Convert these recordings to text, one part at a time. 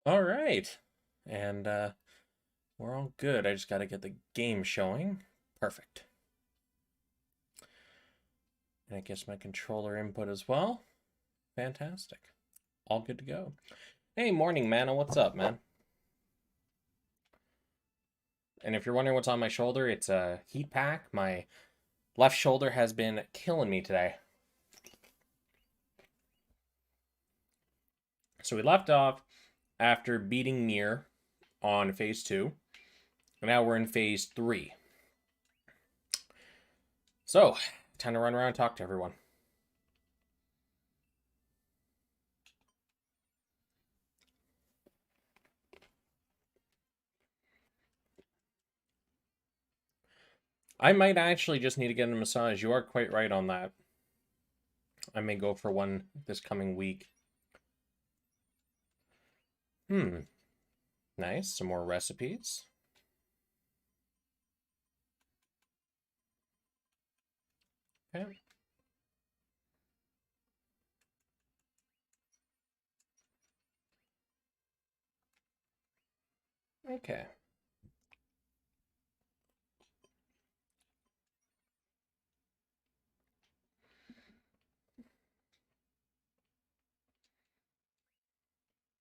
All right. And we're all good. I just got to get the game showing. Perfect. And I guess my controller input as well. Fantastic. All good to go. Hey, morning, Mana. What's up, man? And if you're wondering what's on my shoulder, it's a heat pack. My left shoulder has been killing me today. So we left off after beating Mir on phase 2. And now we're in phase 3. So, time to run around and talk to everyone. I might actually just need to get a massage. You are quite right on that. I may go for one this coming week. Nice. Some more recipes. Okay. Okay.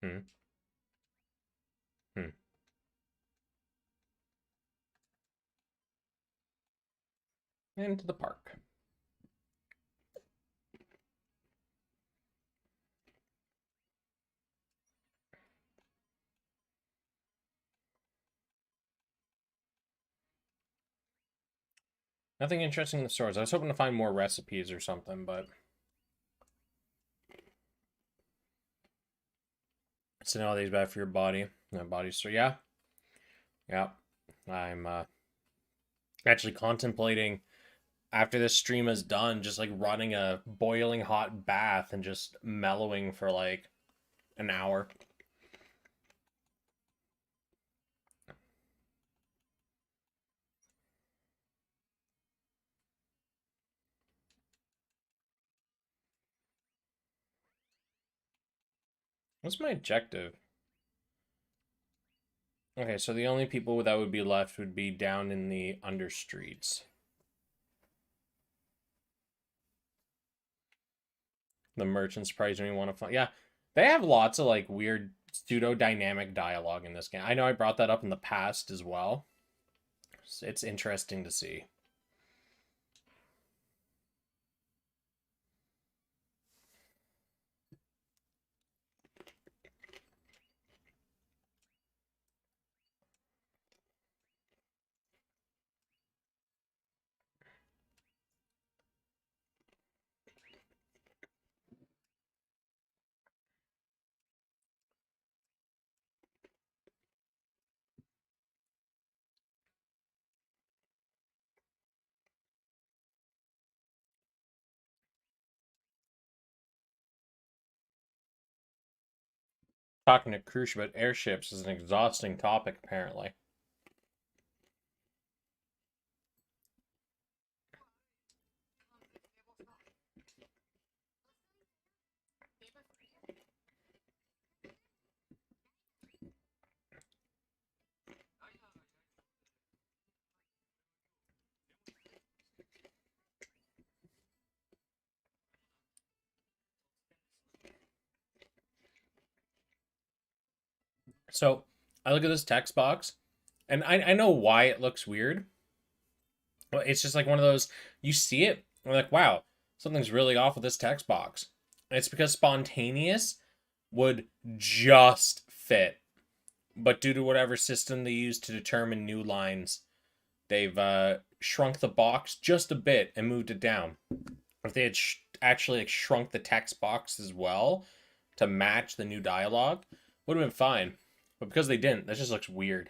Hmm. Hmm. Into the park. Nothing interesting in the stores. I was hoping to find more recipes or something, but it's all these bad for your body. My body. So yeah, yeah. I'm actually contemplating after this stream is done, just like running a boiling hot bath and just mellowing for like an hour. What's my objective? Okay, so the only people that would be left would be down in the under streets. The merchants surprisingly want to find. Yeah, they have lots of like weird pseudo dynamic dialogue in this game. I know I brought that up in the past as well. It's interesting to see. Talking to Krush about airships is an exhausting topic, apparently. So I look at this text box, and I know why it looks weird. But it's just like one of those, you see it, and you're like, wow, something's really off with this text box. And it's because spontaneous would just fit. But due to whatever system they use to determine new lines, they've shrunk the box just a bit and moved it down. If they had actually like, shrunk the text box as well to match the new dialogue, would have been fine. But because they didn't, that just looks weird.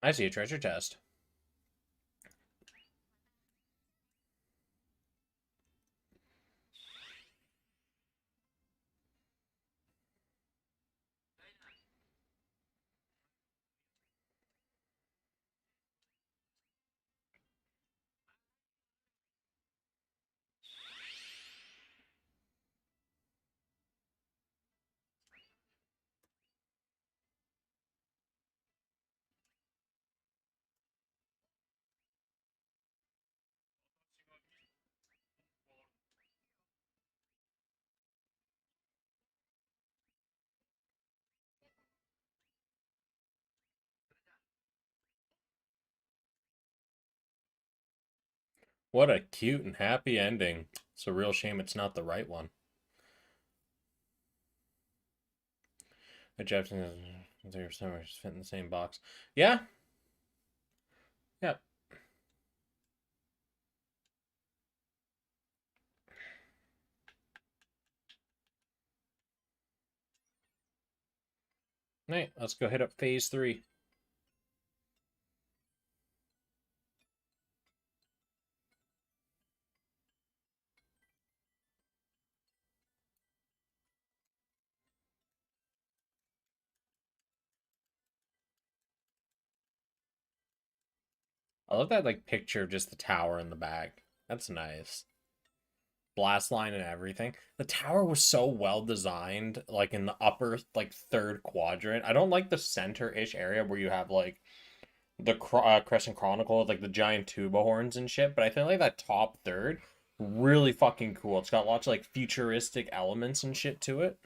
I see a treasure chest. What a cute and happy ending. It's a real shame it's not the right one. A Japanese fit in the same box. Yeah. Yep. Right, let's go hit up phase 3. I love that like picture of just the tower in the back. That's nice. Blast line and everything. The tower was so well designed, like in the upper like third quadrant. I don't like the center-ish area where you have like the Crescent Chronicle, like the giant tuba horns and shit. But I feel like that top third really fucking cool. It's got lots of like futuristic elements and shit to it.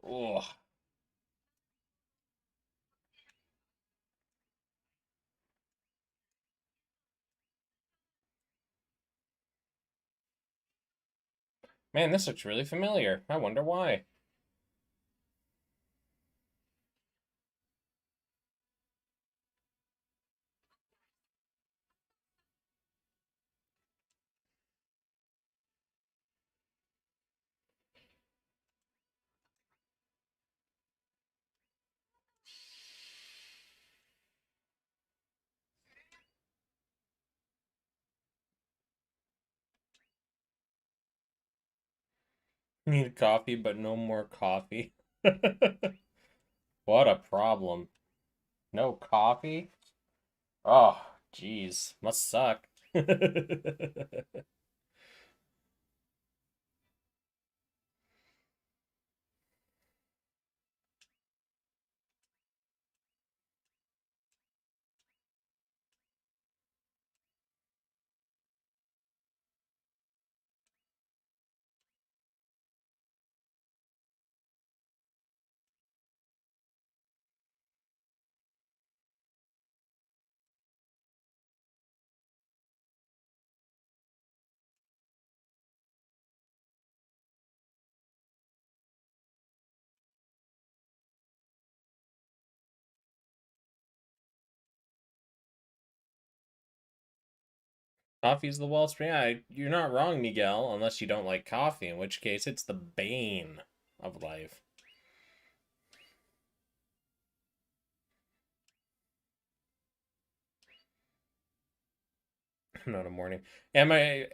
Oh man, this looks really familiar. I wonder why. Need coffee, but no more coffee. What a problem. No coffee? Oh, jeez. Must suck. Coffee's the wellspring. Yeah, you're not wrong, Miguel, unless you don't like coffee, in which case it's the bane of life. I'm not a morning. Am I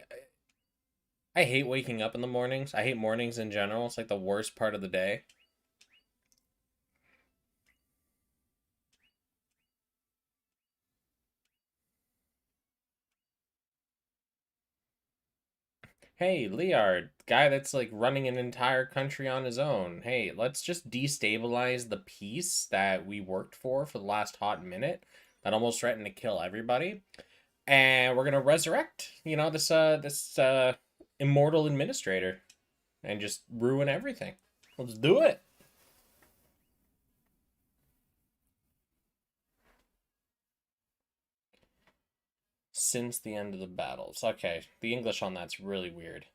hate waking up in the mornings. I hate mornings in general. It's like the worst part of the day. Hey, Liard, guy that's like running an entire country on his own. Hey, let's just destabilize the peace that we worked for the last hot minute that almost threatened to kill everybody. And we're gonna resurrect, this immortal administrator and just ruin everything. Let's do it. Since the end of the battles. Okay, the English on that's really weird.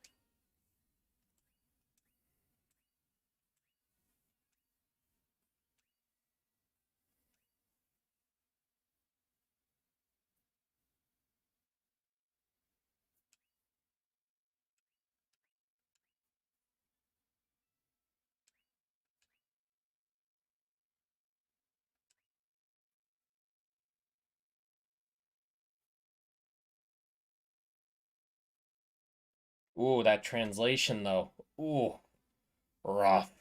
Ooh, that translation though. Ooh, rough.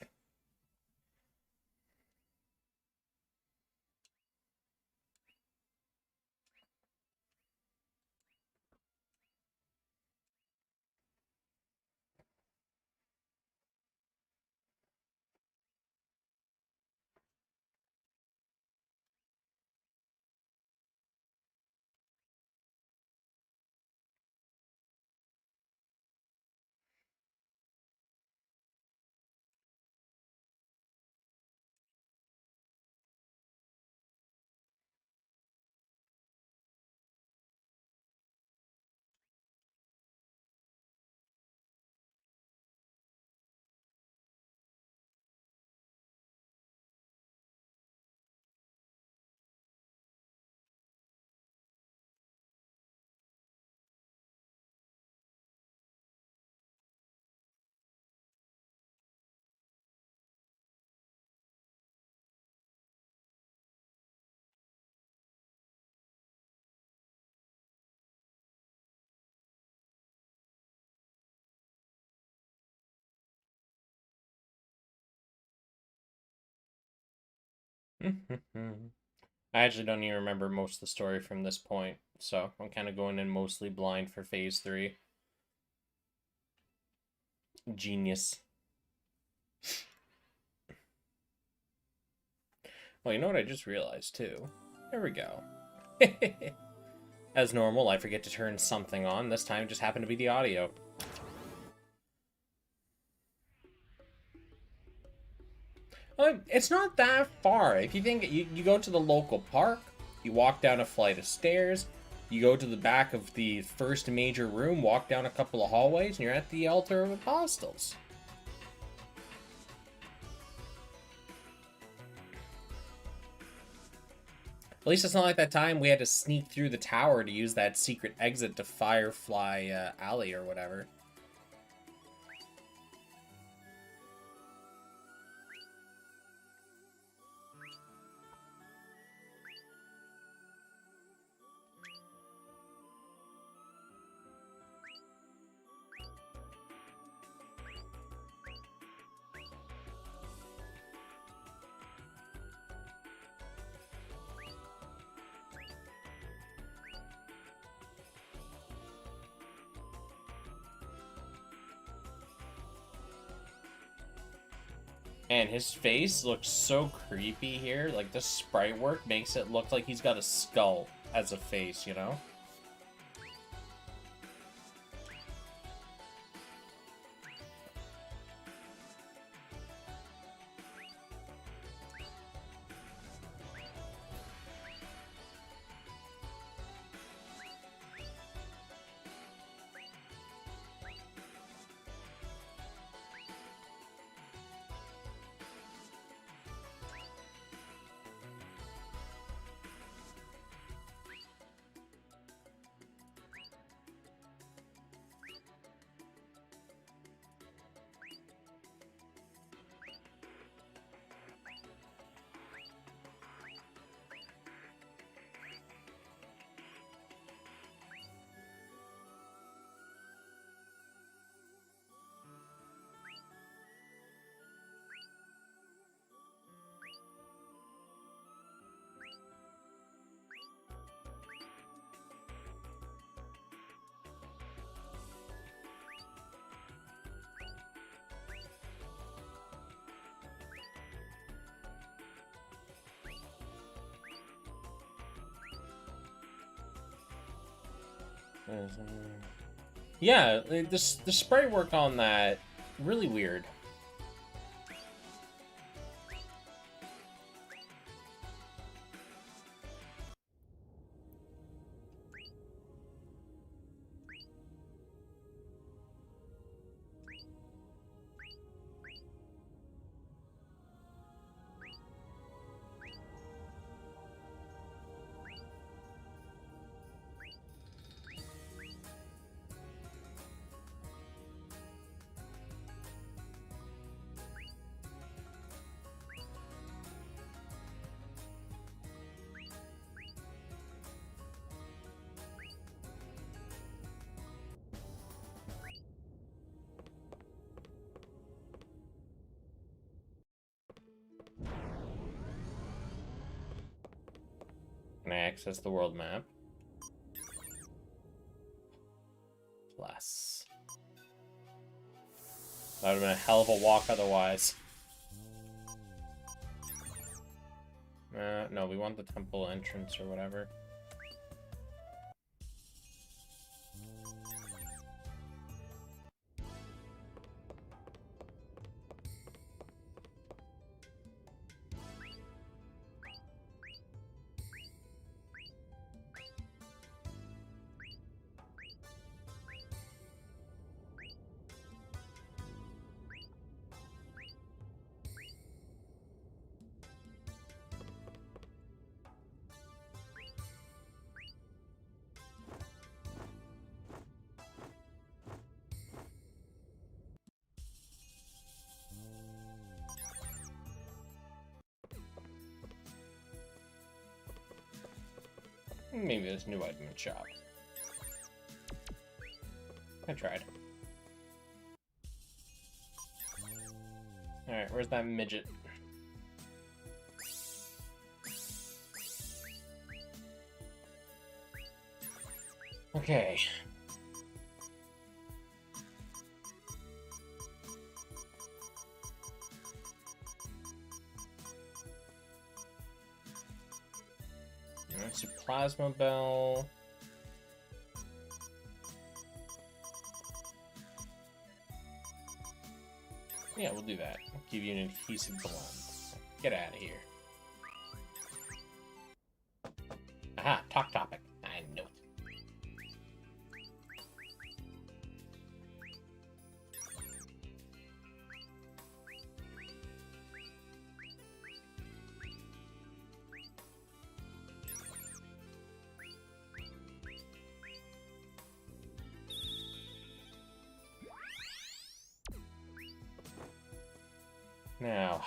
I actually don't even remember most of the story from this point, so I'm kind of going in mostly blind for phase 3. Genius. Well, you know what I just realized too? There we go. As normal, I forget to turn something on. This time it just happened to be the audio. It's not that far. If you think you go to the local park, you walk down a flight of stairs, you go to the back of the first major room, walk down a couple of hallways, and you're at the altar of apostles. At least it's not like that time we had to sneak through the tower to use that secret exit to Firefly Alley or whatever. And his face looks so creepy here. Like, the sprite work makes it look like he's got a skull as a face, you know? Yeah, the sprite work on that, really weird. Can I access the world map? Plus. That would have been a hell of a walk otherwise. No, we want the temple entrance or whatever. Maybe there's a new item in shop. I tried. Alright, where's that midget? Okay. That's a plasma bell. Yeah, we'll do that. I'll give you an adhesive blend. Get out of here. Aha, talk topic. I know it. Now,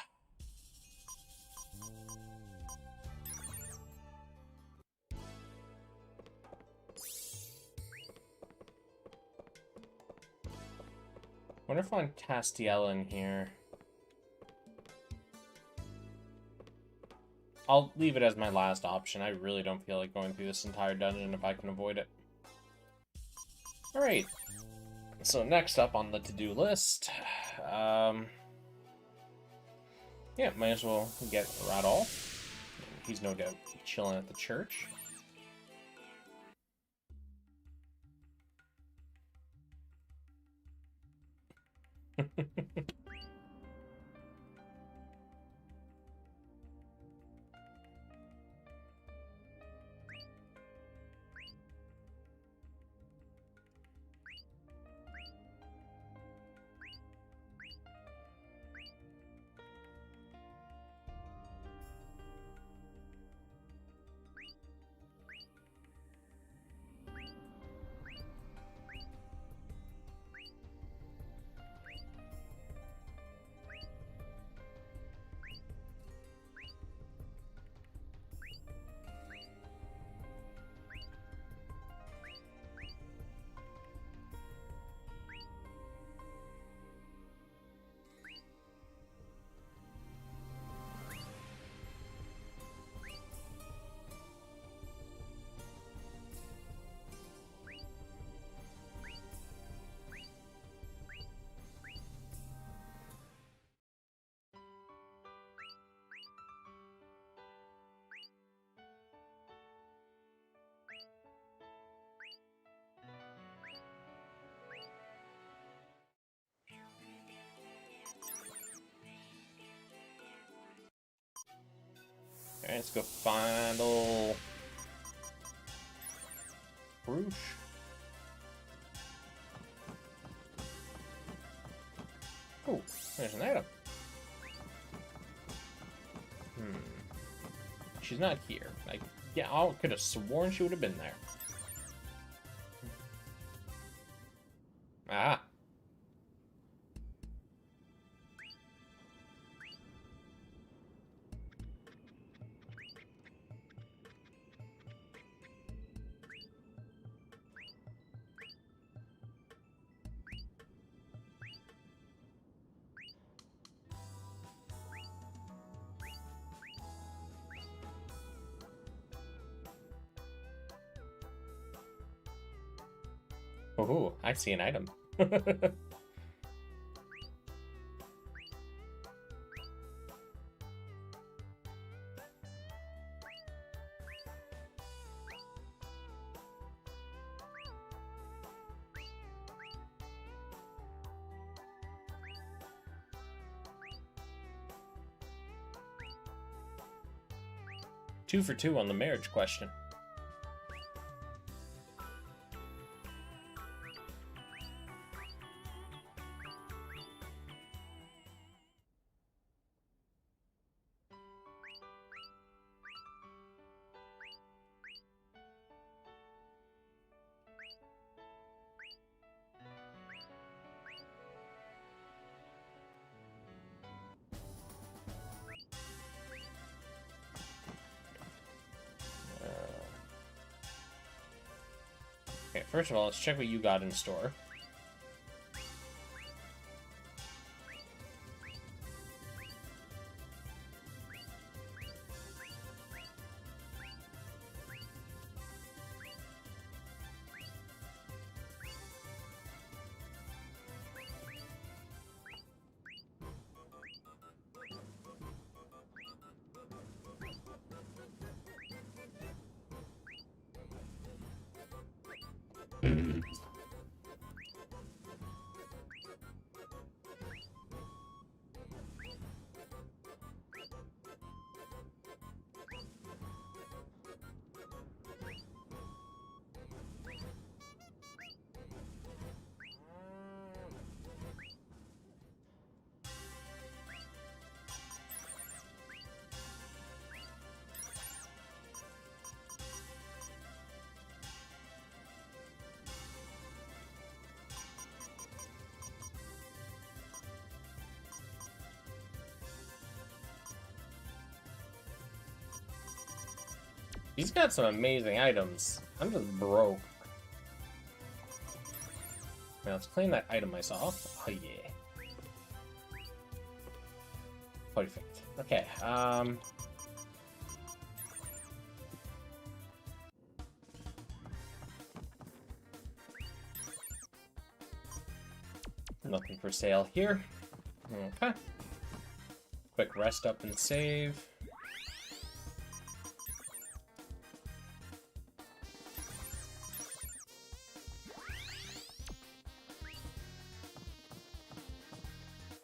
wonder if on Castiel in here. I'll leave it as my last option. I really don't feel like going through this entire dungeon if I can avoid it. Alright. So next up on the to-do list, yeah, might as well get Radolf. He's no doubt chilling at the church. Alright, let's go find old Roosh. Oh, there's an item. She's not here. Like, yeah, I could have sworn she would have been there. Ah. Oh, I see an item. 2 for 2 on the marriage question. Okay, first of all, let's check what you got in store. He's got some amazing items. I'm just broke. Now let's claim that item I saw. Oh yeah. Perfect. Okay, nothing for sale here. Okay. Quick rest up and save.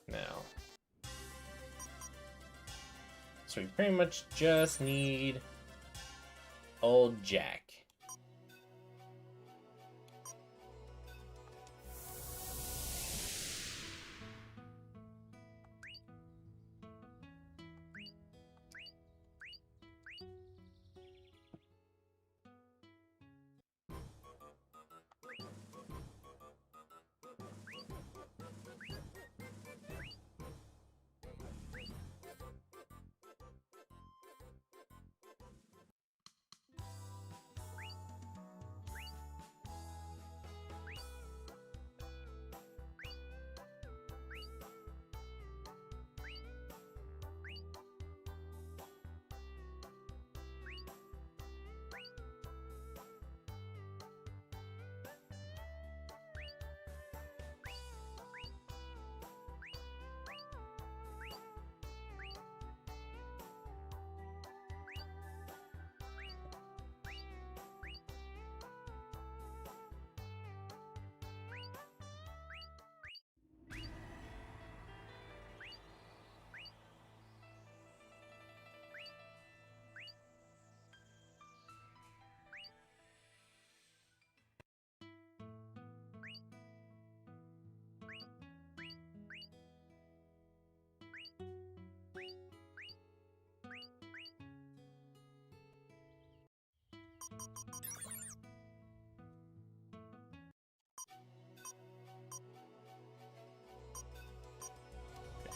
Now. So we pretty much just need old Jack.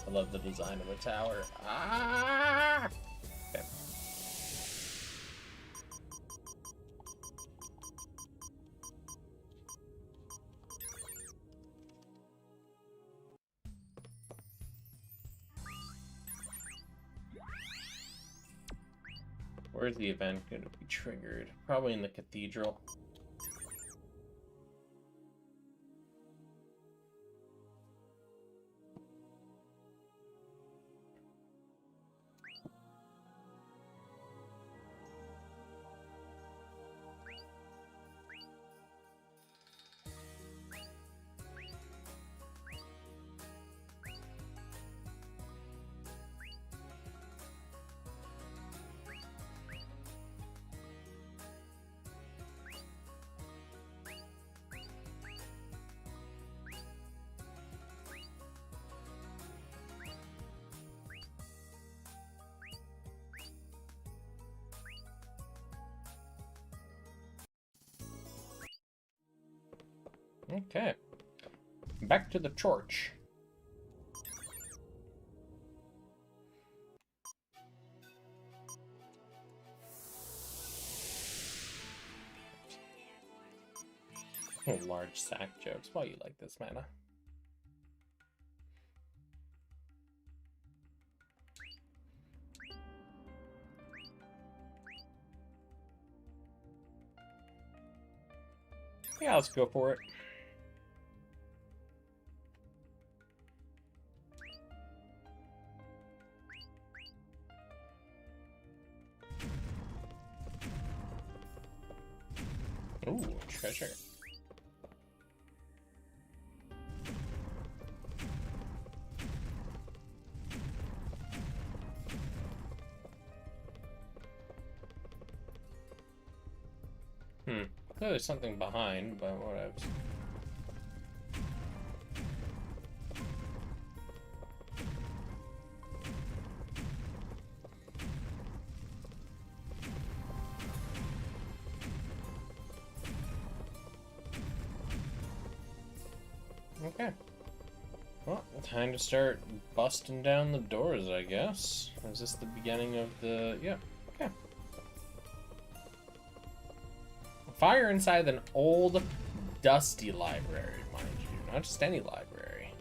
I love the design of the tower. Ah! Okay. Where's the event going to be triggered? Probably in the cathedral. Okay. Back to the church. Oh, large sack jokes. Why you like this, mana? Yeah, let's go for it. Ooh, treasure. Clearly something behind, but whatever. Okay. Well, time to start busting down the doors, I guess. Is this the beginning of the... Yeah, okay. Fire inside an old, dusty library, mind you. Not just any library.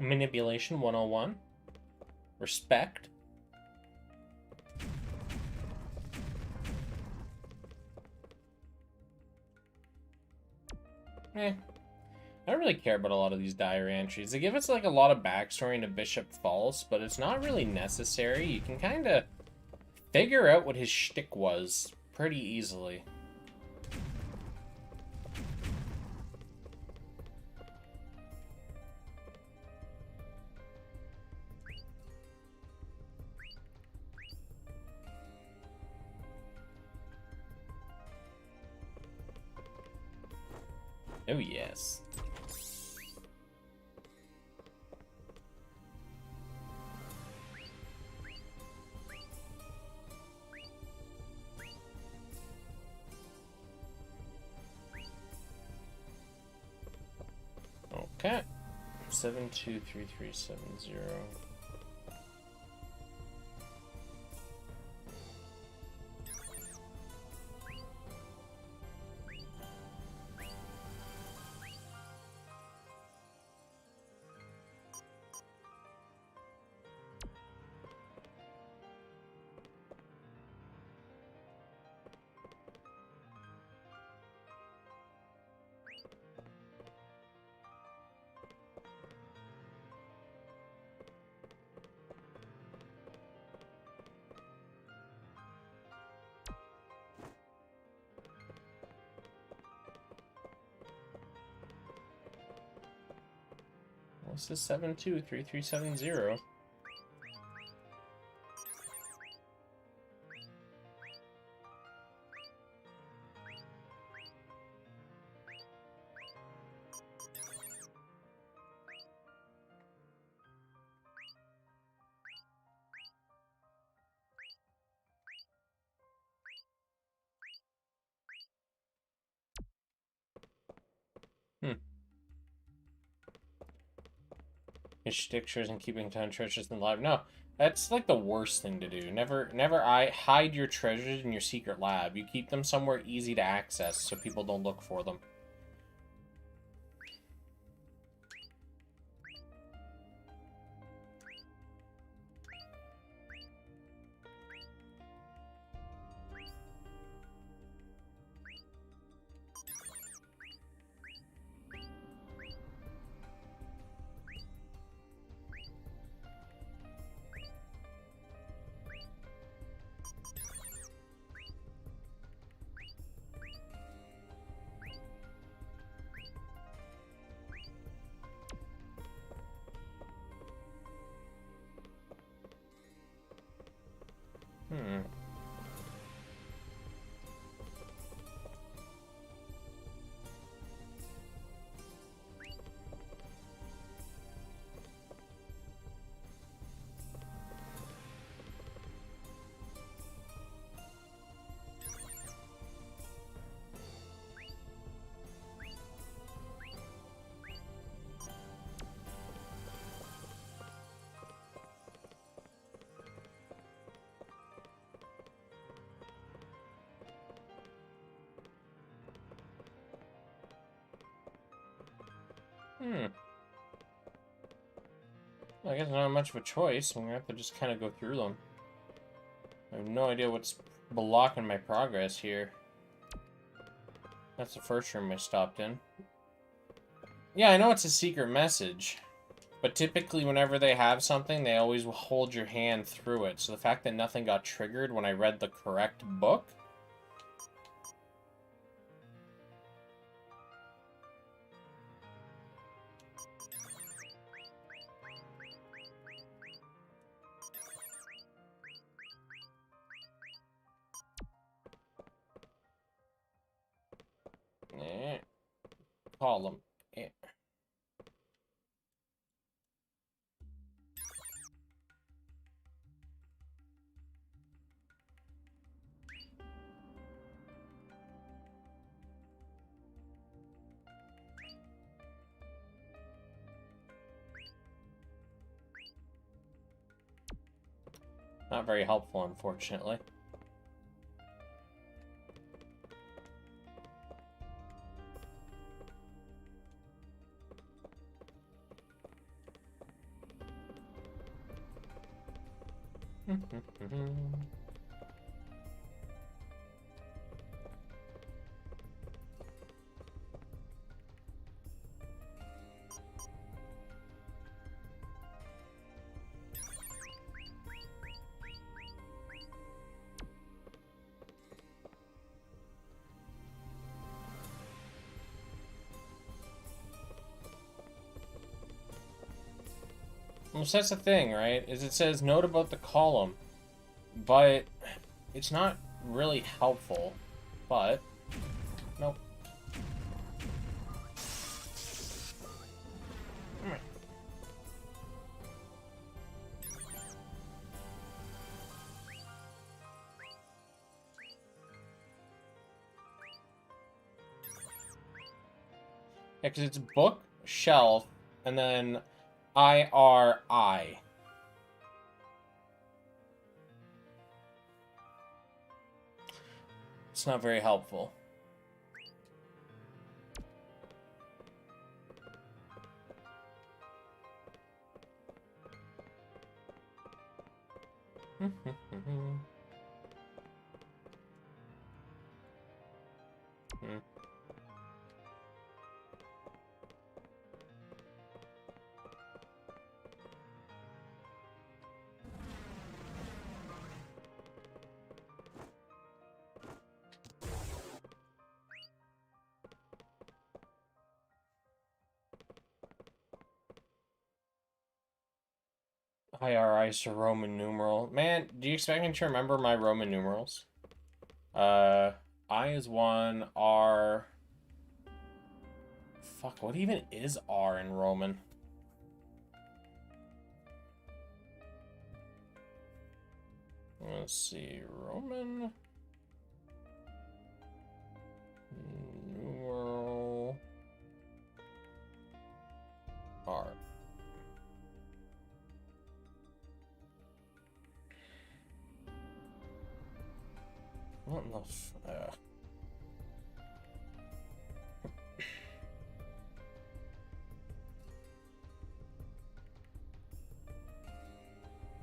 Manipulation 101. Respect. I don't really care about a lot of these diary entries. They give us like a lot of backstory into Bishop Falls, but it's not really necessary. You can kind of figure out what his shtick was pretty easily. Oh, yes. Okay. 723370. What's this 723370? His strictures and keeping 10 treasures in the lab. No, that's like the worst thing to do. Never hide your treasures in your secret lab. You keep them somewhere easy to access so people don't look for them. Hmm. Hmm. I guess not much of a choice. I'm gonna have to just kind of go through them. I have no idea what's blocking my progress here. That's the first room I stopped in. Yeah, I know it's a secret message. But typically, whenever they have something, they always hold your hand through it. So the fact that nothing got triggered when I read the correct book... Eh. Column. Eh. Not very helpful, unfortunately. Well, so that's the thing, right? Is it says note about the column, but it's not really helpful. But nope. Yeah, because it's book, shelf, and then IRI. It's not very helpful. IRI is a Roman numeral. Man, do you expect me to remember my Roman numerals? I is 1, R... Fuck, what even is R in Roman? Let's see, Roman... numeral... R. What in the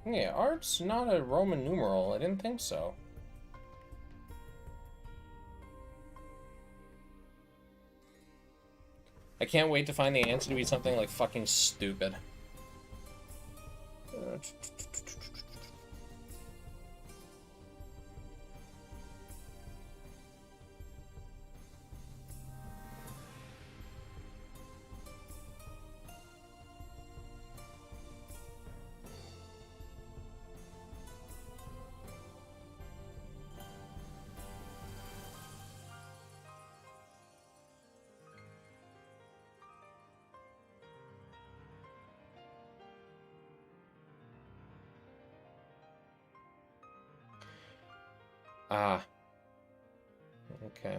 Yeah, art's not a Roman numeral. I didn't think so. I can't wait to find the answer to be something like fucking stupid. Ah. Okay.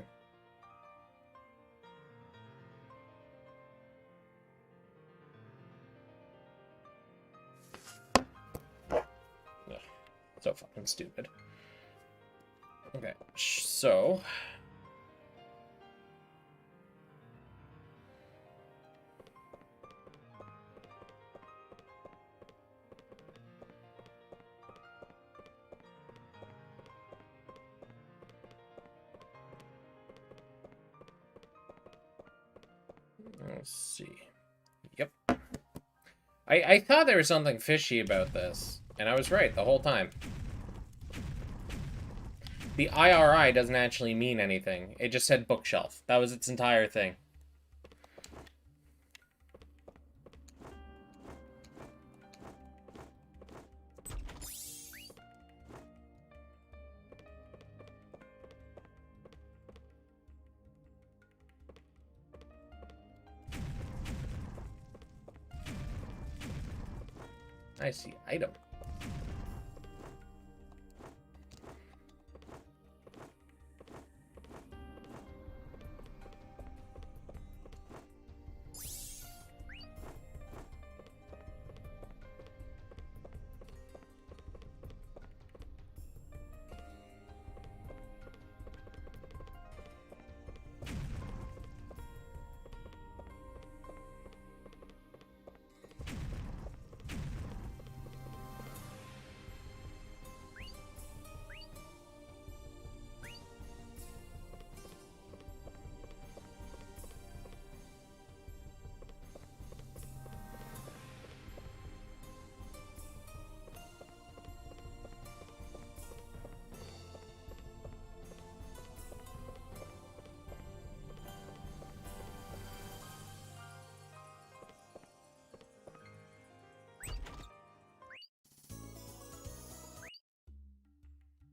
Ugh, so fucking stupid. Okay, so... Let's see. Yep. I thought there was something fishy about this, and I was right the whole time. The IRI doesn't actually mean anything. It just said bookshelf. That was its entire thing. I see. Item.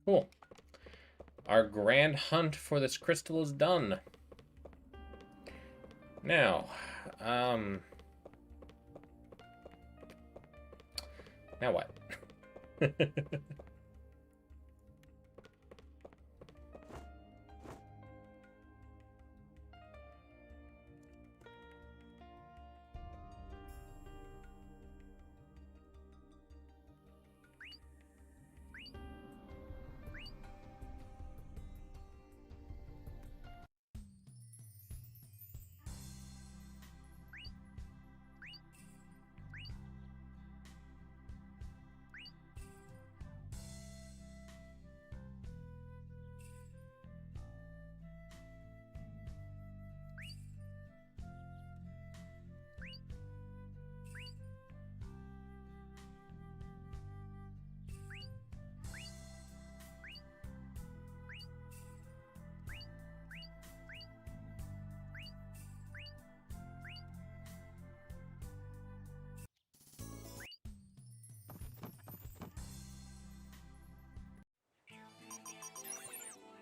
Cool. Our grand hunt for this crystal is done. Now, now what?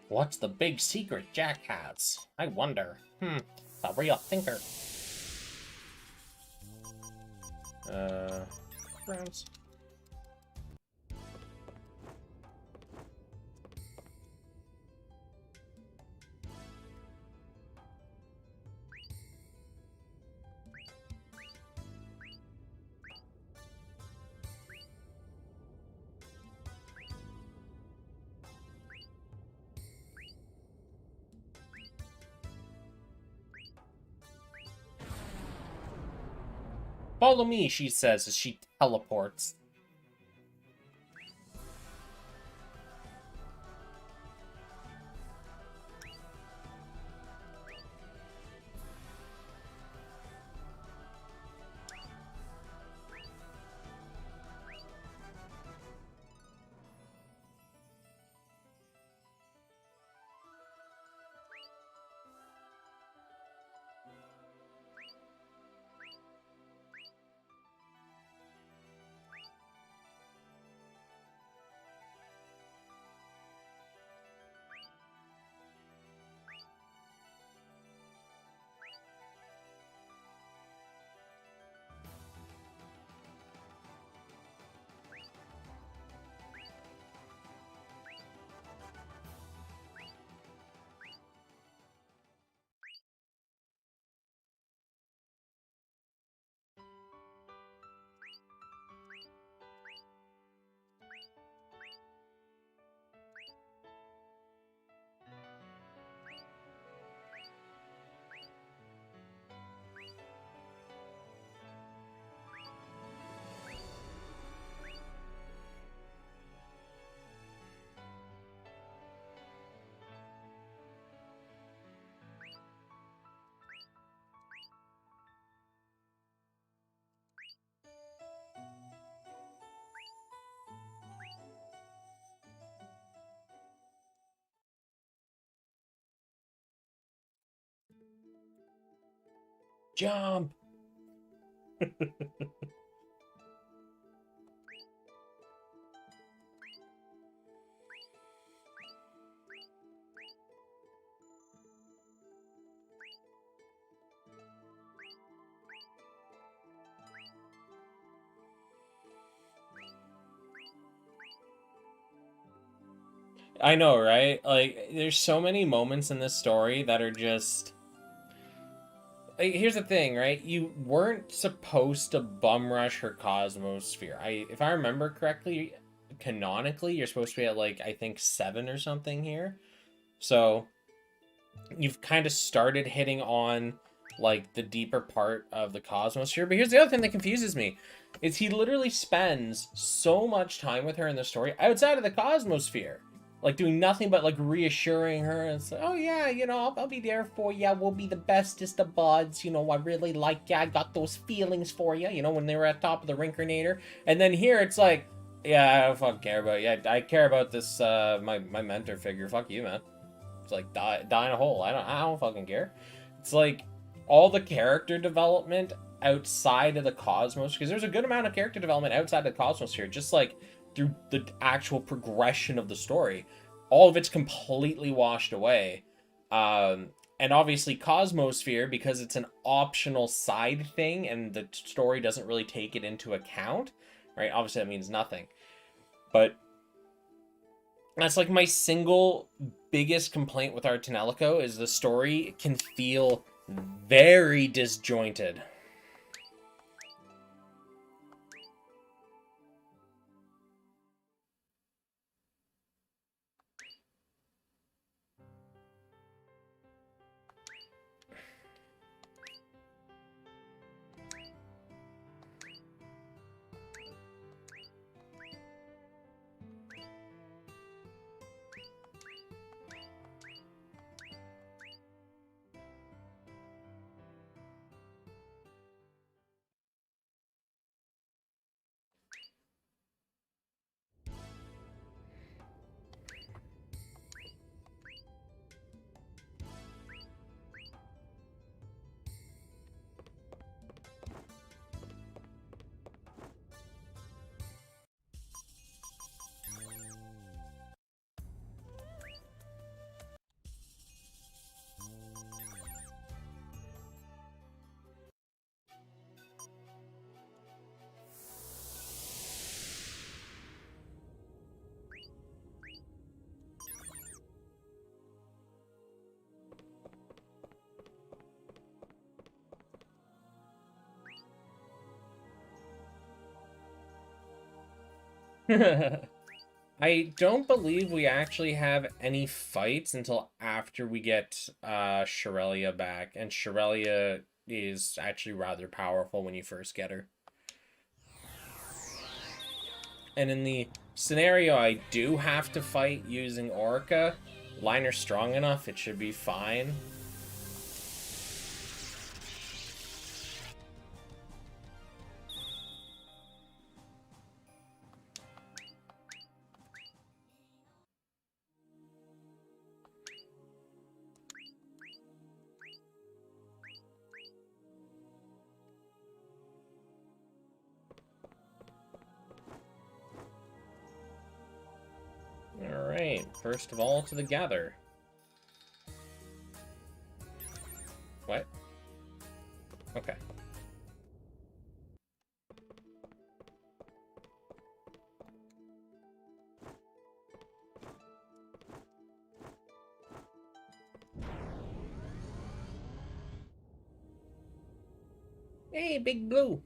What's the big secret Jack has? I wonder. The real thinker. Rounds. Follow me, she says as she teleports. Jump! I know, right? Like, there's so many moments in this story that are just... Like, here's the thing, right? You weren't supposed to bum rush her Cosmosphere. If I remember correctly, canonically, you're supposed to be at, like, I think 7 or something here. So, you've kind of started hitting on, like, the deeper part of the Cosmosphere. But here's the other thing that confuses me. Is he literally spends so much time with her in the story outside of the Cosmosphere. Like, doing nothing but, like, reassuring her. And say, oh, yeah, you know, I'll be there for you. We'll be the bestest of buds. You know, I really like you. I got those feelings for you. You know, when they were at top of the Rinkinator. And then here, it's like, yeah, I don't fucking care about you. I care about this, my mentor figure. Fuck you, man. It's like, die in a hole. I don't fucking care. It's like, all the character development outside of the Cosmos, because there's a good amount of character development outside of the Cosmos here, just like through the actual progression of the story, all of it's completely washed away. And obviously Cosmosphere, because it's an optional side thing and the story doesn't really take it into account, right? Obviously that means nothing. But that's like my single biggest complaint with Ar Tonelico is the story can feel very disjointed. I don't believe we actually have any fights until after we get Shirelia back. And Shirelia is actually rather powerful when you first get her. And in the scenario I do have to fight using Orca, Liner's strong enough, it should be fine. Alright, first of all to the gather. What? Okay. Hey, Big Blue!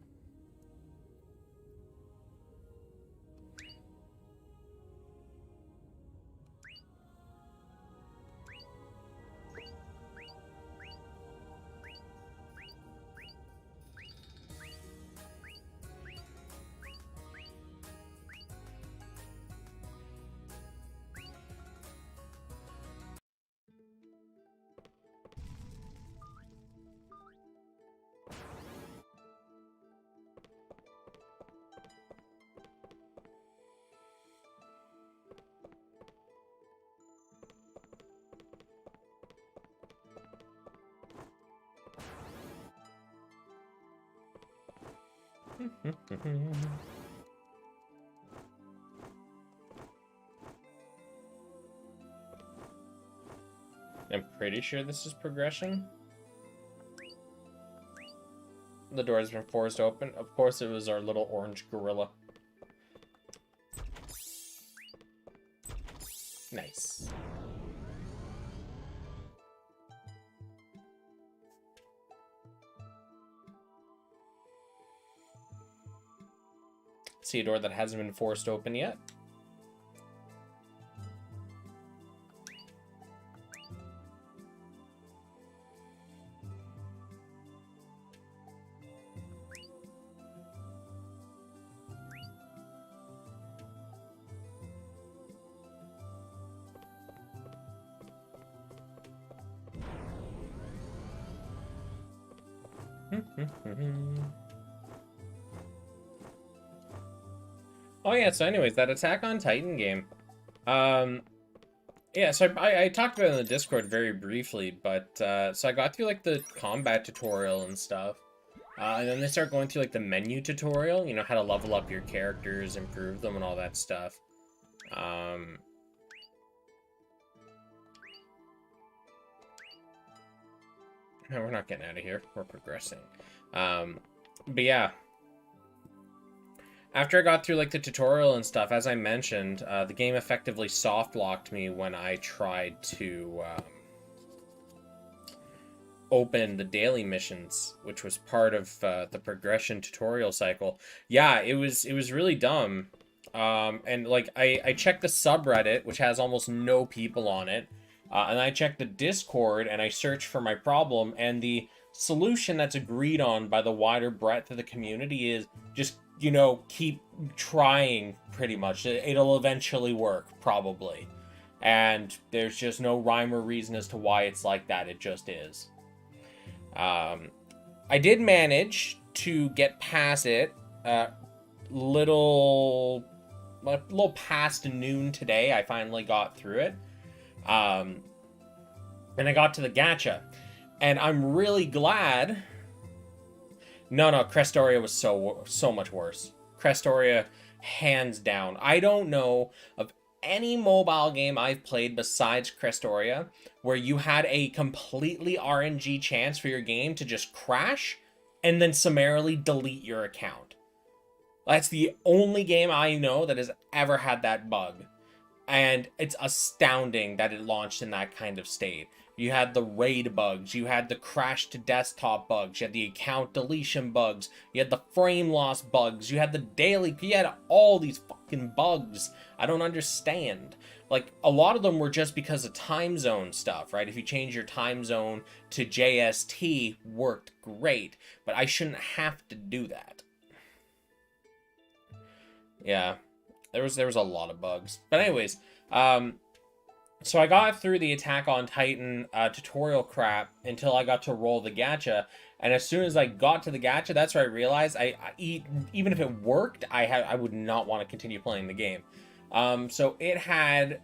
I'm pretty sure this is progression. The door has been forced open. Of course, it was our little orange gorilla. Nice. See a door that hasn't been forced open yet. Oh yeah, so anyways, that Attack on Titan game. Yeah, so I talked about it in the Discord very briefly, but so I got through like the combat tutorial and stuff. And then they start going through like the menu tutorial, you know, how to level up your characters, improve them, and all that stuff. No, we're not getting out of here. We're progressing. But yeah. After I got through like the tutorial and stuff, as I mentioned, the game effectively soft-locked me when I tried to open the daily missions, which was part of the progression tutorial cycle. Yeah, it was really dumb. And like I checked the subreddit, which has almost no people on it, and I checked the Discord and I searched for my problem, and the solution that's agreed on by the wider breadth of the community is just, you know, keep trying, pretty much. It'll eventually work, probably. And there's just no rhyme or reason as to why it's like that. It just is. I did manage to get past it little past noon today. I finally got through it. And I got to the gacha. And I'm really glad... No, Crestoria was so much worse. Crestoria, hands down. I don't know of any mobile game I've played besides Crestoria where you had a completely RNG chance for your game to just crash and then summarily delete your account. That's the only game I know that has ever had that bug. And it's astounding that it launched in that kind of state. You had the raid bugs, you had the crash to desktop bugs, you had the account deletion bugs, you had the frame loss bugs, you had the daily, you had all these fucking bugs. I don't understand. Like, a lot of them were just because of time zone stuff, right? If you change your time zone to JST, worked great, but I shouldn't have to do that. Yeah, there was a lot of bugs. But anyways, so I got through the Attack on Titan tutorial crap until I got to roll the gacha, and as soon as I got to the gacha, that's where I realized even if it worked, I would not want to continue playing the game. So it had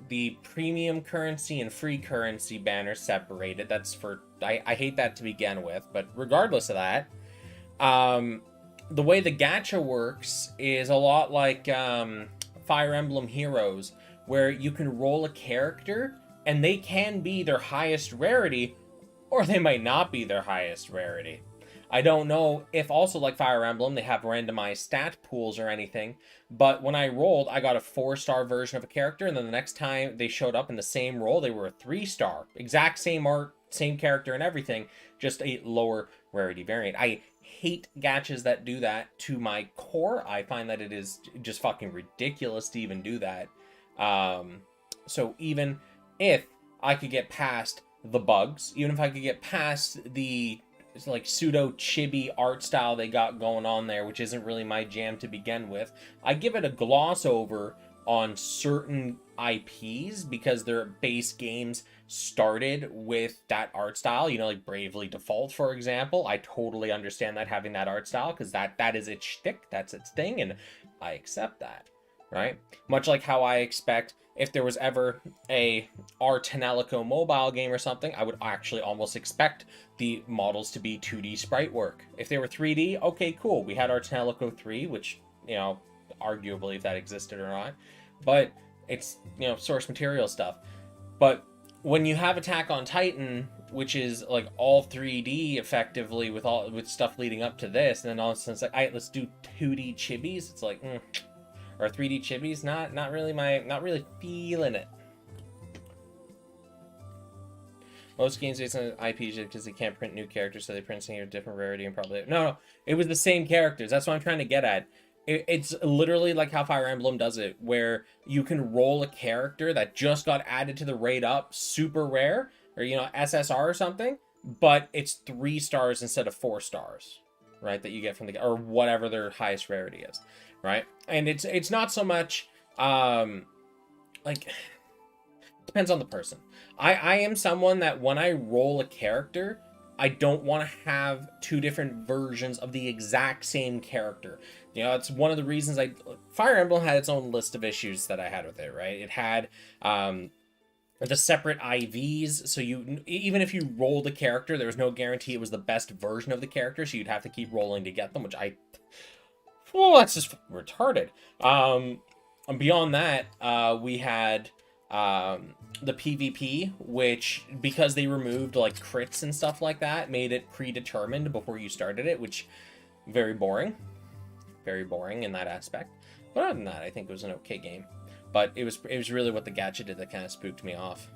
the premium currency and free currency banners separated. That's for I hate that to begin with, but regardless of that, the way the gacha works is a lot like Fire Emblem Heroes, where you can roll a character and they can be their highest rarity, or they might not be their highest rarity. I don't know if also like Fire Emblem they have randomized stat pools or anything, but when I rolled, I got a 4-star version of a character, and then the next time they showed up in the same role, they were a 3-star. Exact same art, same character and everything, just a lower rarity variant. I hate gachas that do that to my core. I find that it is just fucking ridiculous to even do that. So even if I could get past the bugs, even if I could get past the like pseudo chibi art style they got going on there, which isn't really my jam to begin with, I give it a gloss over on certain IPs because their base games started with that art style, you know, like Bravely Default, for example. I totally understand that, having that art style, because that is its shtick, that's its thing, and I accept that, right? Much like how I expect if there was ever a Ar Tonelico mobile game or something, I would actually almost expect the models to be 2D sprite work. If they were 3D, okay, cool. We had Ar Tonelico 3, which, you know, arguably if that existed or not, but it's, you know, source material stuff. But when you have Attack on Titan, which is like all 3D effectively with stuff leading up to this, and then all of a sudden it's like, all right, let's do 2D chibis. It's like, or 3D chibis, not really feeling it. Most games based on IPs because they can't print new characters, so they print something of different rarity and probably no, it was the same characters. That's what I'm trying to get at. It's literally like how Fire Emblem does it, where you can roll a character that just got added to the raid up, super rare, or, you know, SSR or something, but it's 3 stars instead of 4 stars, right? That you get from the, or whatever their highest rarity is, right? And it's not so much like, depends on the person. I am someone that when I roll a character, I don't want to have 2 different versions of the exact same character. You know, it's one of the reasons Fire Emblem had its own list of issues that I had with it, right? It had the separate IVs, so you, even if you rolled a character, there was no guarantee it was the best version of the character, so you'd have to keep rolling to get them, which that's just retarded. And beyond that, we had the PvP, which, because they removed like crits and stuff like that, made it predetermined before you started it, which very boring in that aspect. But other than that, I think it was an okay game. But it was really what the gacha did that kind of spooked me off.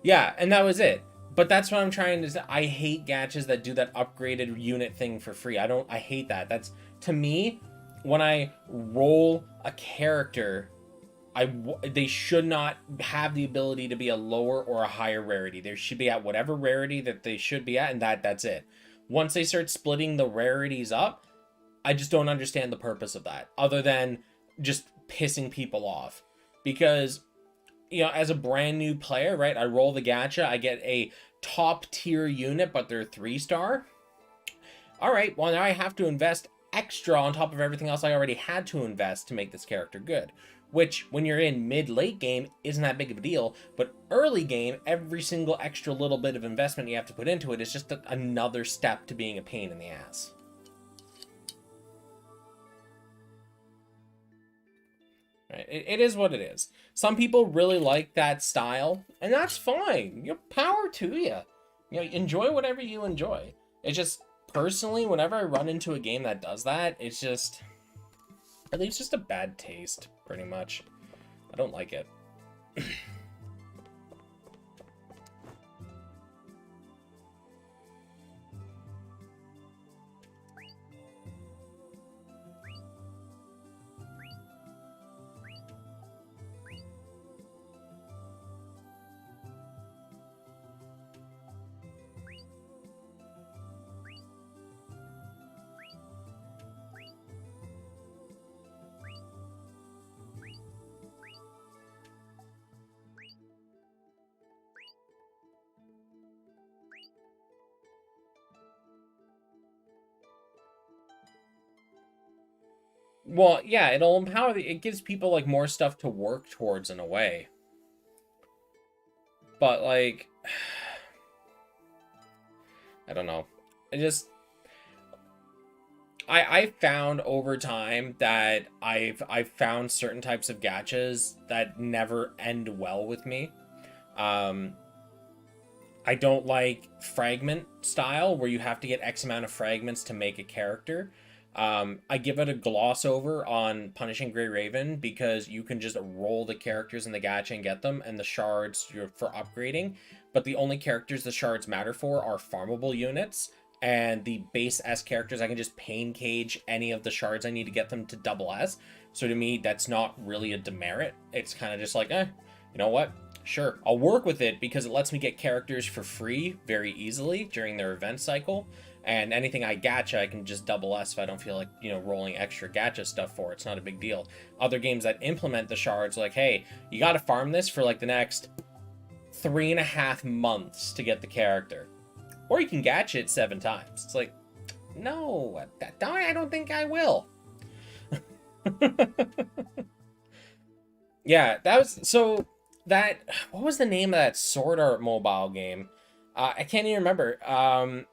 Yeah, and that was it. But that's what I'm trying to say. I hate gachas that do that upgraded unit thing for free. I hate that. That's, to me, when I roll a character, they should not have the ability to be a lower or a higher rarity. They should be at whatever rarity that they should be at, and that's it. Once they start splitting the rarities up, I just don't understand the purpose of that, other than just pissing people off. Because, you know, as a brand new player, right, I roll the gacha, I get a top tier unit, but they're 3-star. All right, well, now I have to invest extra on top of everything else I already had to invest to make this character good. Which, when you're in mid-late game, isn't that big of a deal. But early game, every single extra little bit of investment you have to put into it is just another step to being a pain in the ass. Right? It is what it is. Some people really like that style, and that's fine. You know, power to you. You know, enjoy whatever you enjoy. It's just, personally, whenever I run into a game that does that, it's just, it leaves just a bad taste, pretty much. I don't like it. Well, yeah, it'll empower it gives people like more stuff to work towards in a way. But like I don't know. I just I found over time that I've found certain types of gachas that never end well with me. Um I don't like fragment style where you have to get X amount of fragments to make a character. I give it a gloss over on Punishing Grey Raven because you can just roll the characters in the gacha and get them, and the shards for upgrading. But the only characters the shards matter for are farmable units, and the base S characters I can just pain cage any of the shards I need to get them to double S. So to me, that's not really a demerit. It's kind of just like, you know what? Sure, I'll work with it because it lets me get characters for free very easily during their event cycle. And anything I gacha, I can just double S if I don't feel like, rolling extra gacha stuff for it. It's not a big deal. Other games that implement the shards, like, hey, you got to farm this for like the next 3.5 months to get the character. Or you can gacha it 7 times. It's like, no, I don't think I will. Yeah, that was, so that, what was the name of that Sword Art mobile game? I can't even remember.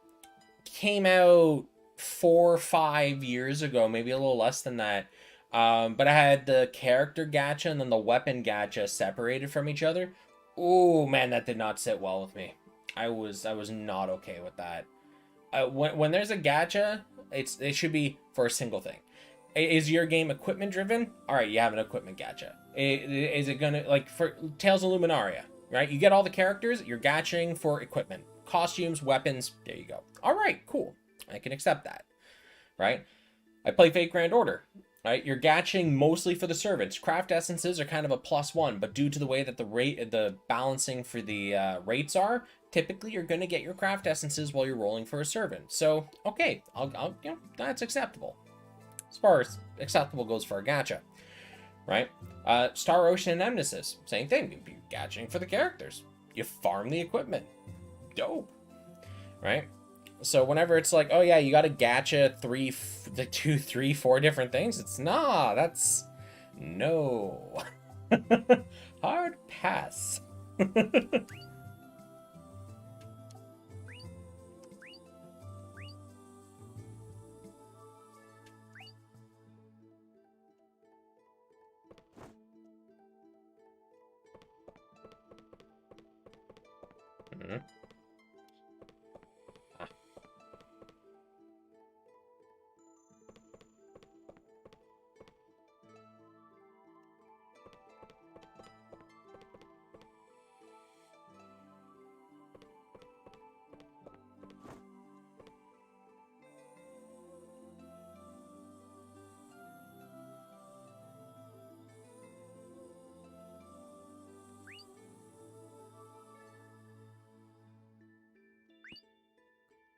Came out 4 or 5 years ago, maybe a little less than that. But I had the character gacha and then the weapon gacha separated from each other. Oh man, that did not sit well with me. I was not okay with that. When there's a gacha, it should be for a single thing. Is your game equipment driven? All right, you have an equipment gacha. Is it gonna, like for Tales of Luminaria, right? You get all the characters, you're gachaing for equipment. Costumes, weapons, there you go. All right, cool. I can accept that, right? I play Fate Grand Order, right? You're gachaing mostly for the servants. Craft essences are kind of a +1, but due to the way that the balancing for the rates are, typically you're going to get your craft essences while you're rolling for a servant. So, okay, I'll that's acceptable. As far as acceptable goes for a gacha, right? Star Ocean and Nemesis, same thing. You're gachaing for the characters. You farm the equipment. Dope, right? So whenever it's like, oh yeah, you got to gacha 2, 3, 4 different things, it's that's no. Hard pass. Mm-hmm.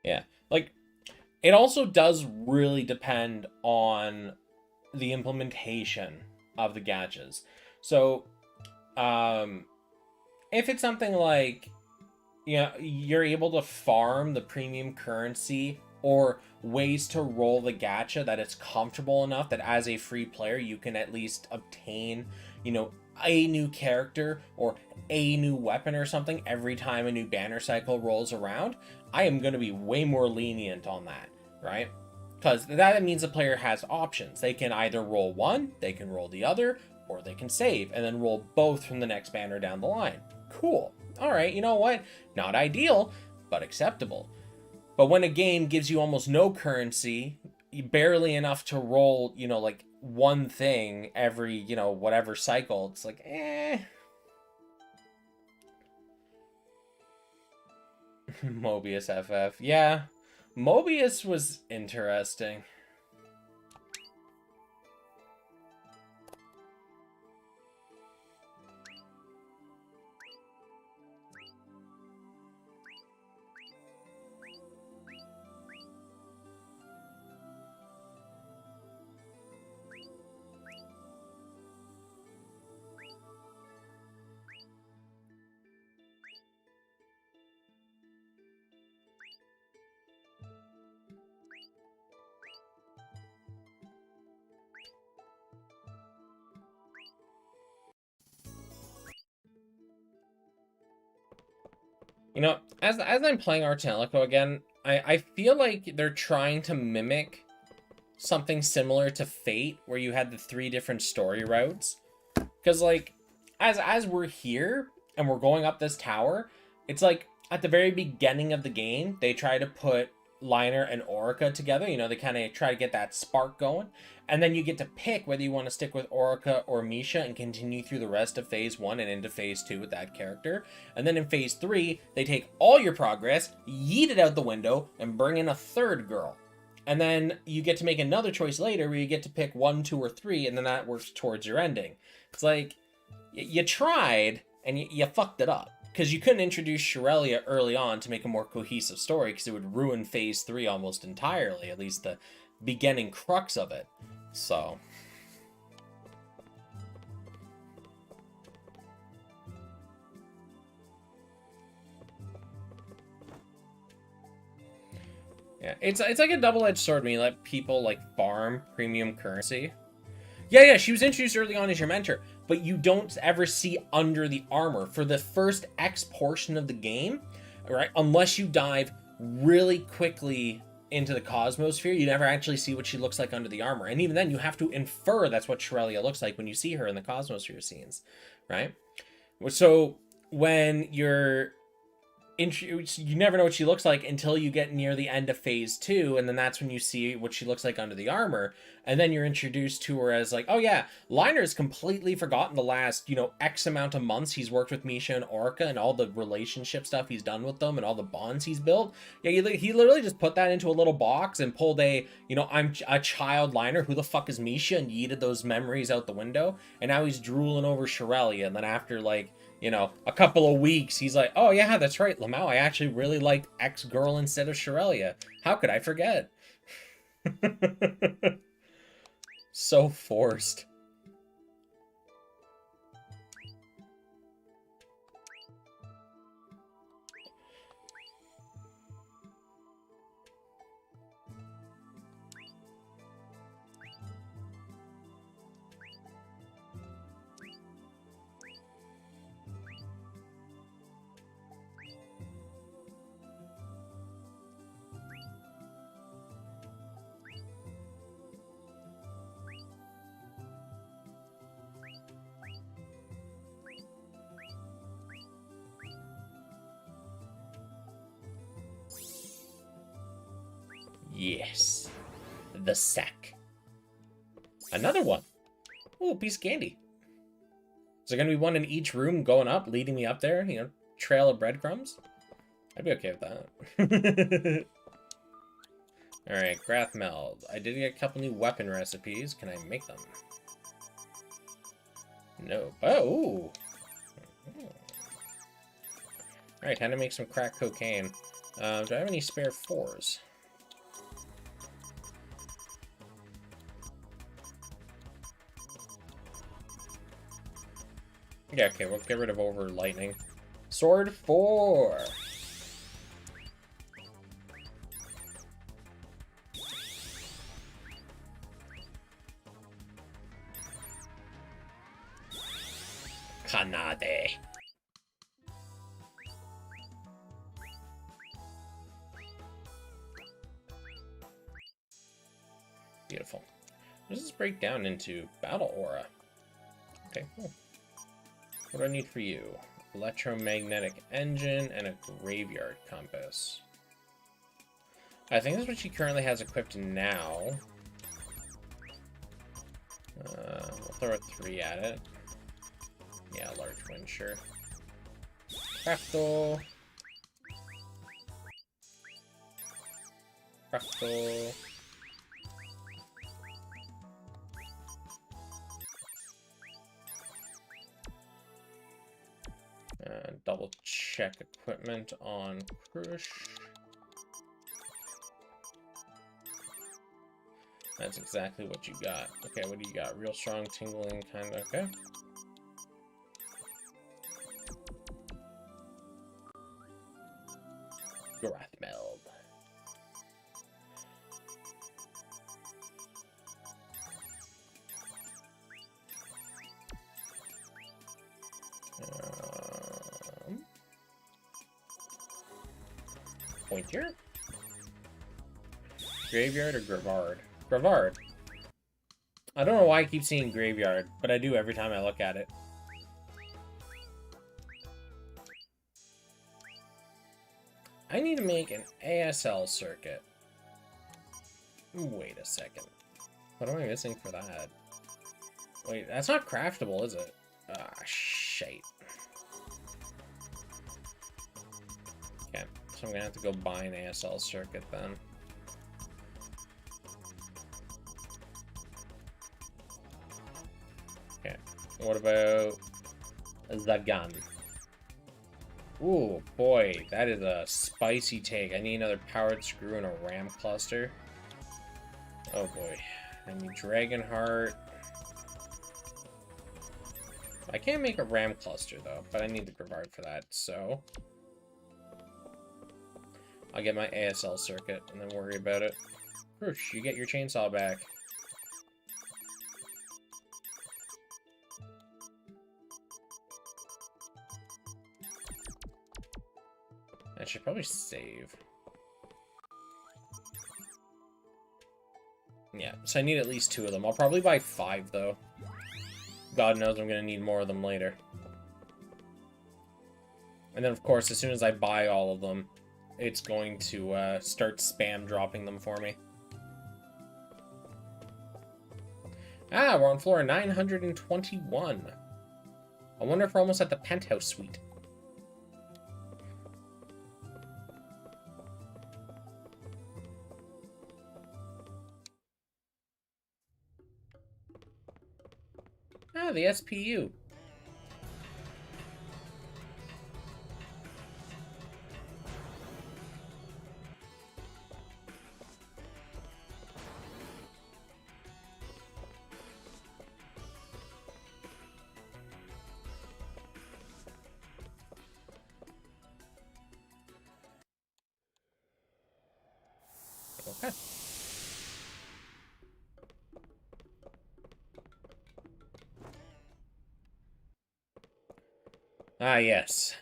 Yeah, like it also does really depend on the implementation of the gachas. So, if it's something like, you're able to farm the premium currency or ways to roll the gacha that it's comfortable enough that as a free player you can at least obtain, a new character or a new weapon or something every time a new banner cycle rolls around, I am going to be way more lenient on that, right? Because that means the player has options. They can either roll one, they can roll the other, or they can save and then roll both from the next banner down the line. Cool. All right, you know what? Not ideal, but acceptable. But when a game gives you almost no currency barely enough to roll, you know, like one thing every, you know, whatever cycle. It's like, eh. Mobius FF. Yeah. Mobius was interesting. You know, as I'm playing Ar Tonelico again, I feel like they're trying to mimic something similar to Fate, where you had the 3 different story routes. Because, like, as we're here and we're going up this tower, it's like at the very beginning of the game, they try to put Liner and Orica together. You know, they kind of try to get that spark going. And then you get to pick whether you want to stick with Orica or Misha and continue through the rest of Phase 1 and into Phase 2 with that character. And then in Phase 3, they take all your progress, yeet it out the window, and bring in a 3rd girl. And then you get to make another choice later where you get to pick 1, 2, or 3, and then that works towards your ending. It's like, you tried, and you fucked it up. Because you couldn't introduce Shirelia early on to make a more cohesive story, because it would ruin Phase 3 almost entirely, at least the beginning crux of it. So... yeah, it's like a double-edged sword when you let people, like, farm premium currency. Yeah, she was introduced early on as your mentor, but you don't ever see under the armor for the first X portion of the game, right? Unless you dive really quickly into the Cosmosphere, you never actually see what she looks like under the armor. And even then, you have to infer that's what Shirelia looks like when you see her in the Cosmosphere scenes, right? So when you're... you never know what she looks like until you get near the end of Phase 2, and then that's when you see what she looks like under the armor, and then you're introduced to her as like, oh yeah, Liner's completely forgotten the last, you know, X amount of months he's worked with Misha and Orica and all the relationship stuff he's done with them and all the bonds he's built. Yeah, he literally just put that into a little box and pulled a, you know, I'm a child Liner, who the fuck is Misha, and yeeted those memories out the window, and now he's drooling over Shirelia, and then after, like, you know, a couple of weeks, he's like, oh yeah, that's right, Lamau, I actually really liked X-Girl instead of Shirelia. How could I forget? So forced. Yes. The sack. Another one. Oh, piece of candy. Is there going to be one in each room going up, leading me up there? You know, trail of breadcrumbs? I'd be okay with that. Alright, Grath Meld. I did get a couple new weapon recipes. Can I make them? No. Oh! Alright, time to make some crack cocaine. Do I have any spare 4s? Yeah, okay, we'll get rid of over lightning. Sword 4! Kanade. Beautiful. Does this break down into battle aura? Okay, cool. What do I need for you? Electromagnetic engine and a graveyard compass. I think that's what she currently has equipped now. We'll throw a 3 at it. Yeah, large wind, sure. Craftle. Craftle. Double check equipment on Krush. That's exactly what you got. Okay, what do you got? Real strong, tingling, kind of. Okay. Wrath meld. Pointier? Graveyard or Gravard? Gravard. I don't know why I keep seeing Graveyard, but I do every time I look at it. I need to make an ASL circuit. Wait a second. What am I missing for that? Wait, that's not craftable, is it? Ah, shite. Okay, so I'm gonna have to go buy an ASL circuit then. Okay, what about the gun? Ooh, boy, that is a spicy take. I need another powered screw and a RAM cluster. Oh boy. I need Dragonheart. I can't make a RAM cluster though, but I need the Gravard for that, so I'll get my ASL circuit and then worry about it. Whoosh, you get your chainsaw back. I should probably save. Yeah, so I need at least 2 of them. I'll probably buy 5, though. God knows I'm going to need more of them later. And then, of course, as soon as I buy all of them, it's going to start spam dropping them for me. Ah, we're on floor 921. I wonder if we're almost at the penthouse suite. Ah, the SPU. Okay. Ah, yes.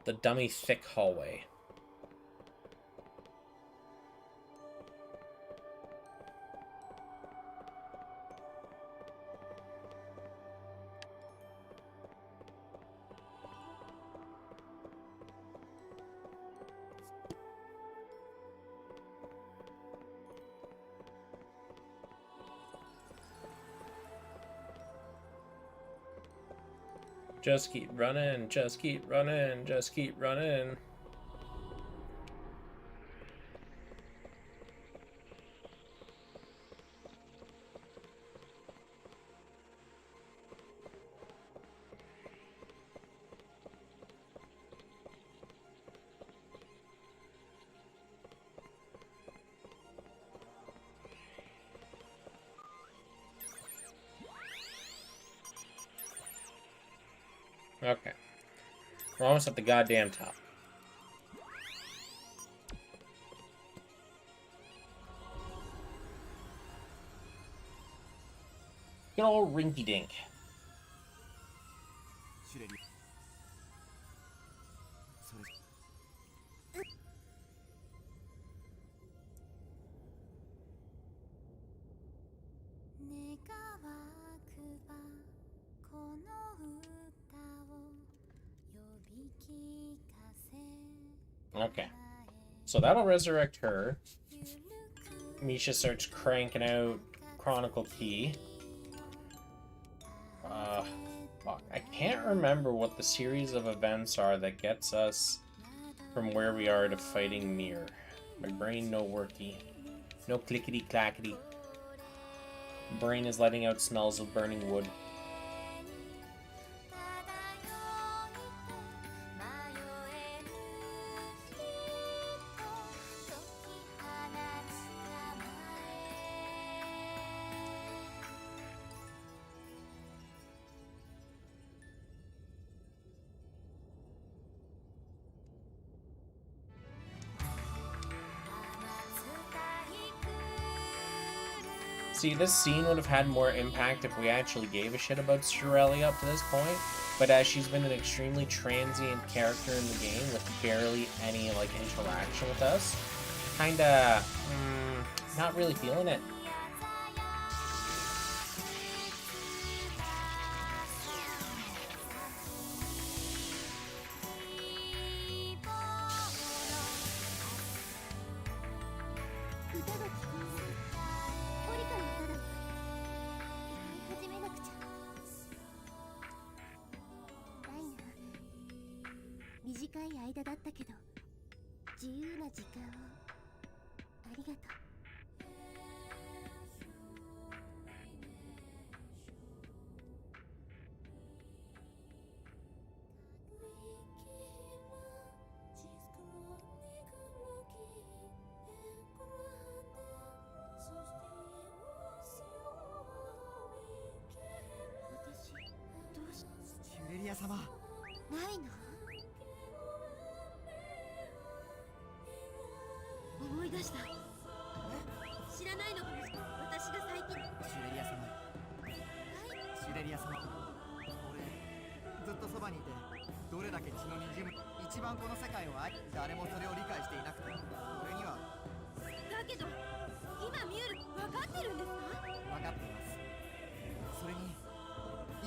The dummy thick hallway. Just keep running, just keep running, just keep running. Okay. We're almost at the goddamn top. Good old rinky dink. Okay. So that'll resurrect her. Misha starts cranking out Chronicle Key. Fuck. I can't remember what the series of events are that gets us from where we are to fighting Mir. My brain no worky. No clickety clackety. Brain is letting out smells of burning wood. See, this scene would have had more impact if we actually gave a shit about Shirelli up to this point, but as she's been an extremely transient character in the game with barely any, like, interaction with us, kinda, not really feeling it.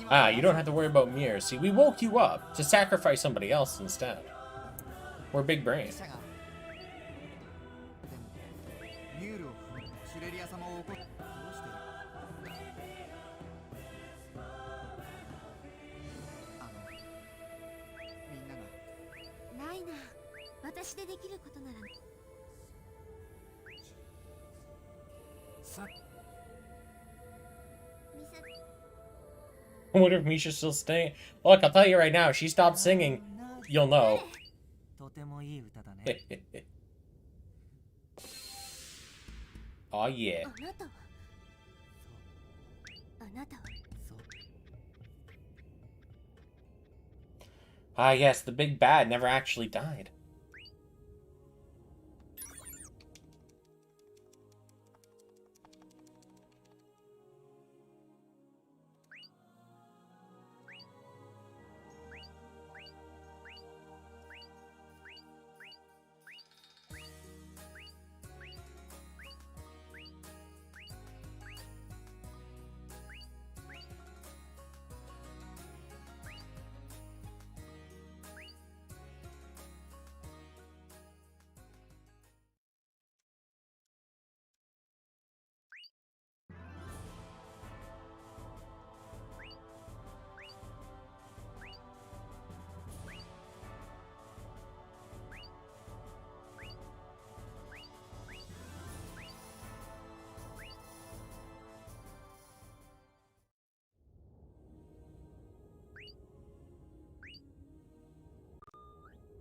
Ah, you don't have to worry about Mir. See, we woke you up to sacrifice somebody else instead. We're big brain. I wonder if Misha's still staying. Look, I'll tell you right now, if she stopped singing, you'll know. Oh yeah. Ah yes, the big bad never actually died.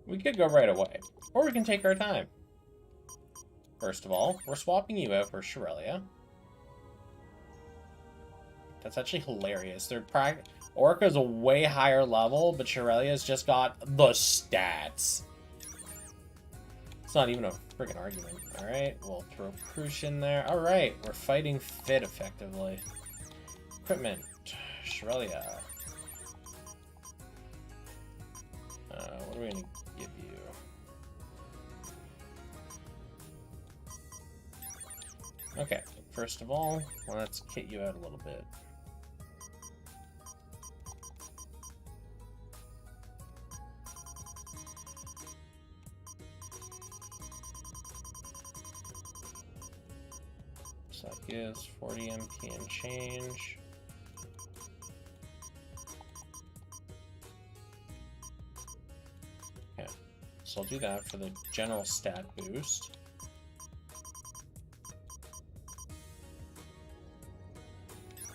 We could go right away, or we can take our time. First of all, we're swapping you out for Shirelia. That's actually hilarious. Orca's a way higher level, but Shirelia's just got the stats. It's not even a friggin' argument. Alright, we'll throw Krush in there. Alright, we're fighting Fit effectively. Equipment. Shirelia. What are we gonna give you? Okay, first of all, let's kit you out a little bit. So that gives 40 MP and change. Okay, so I'll do that for the general stat boost.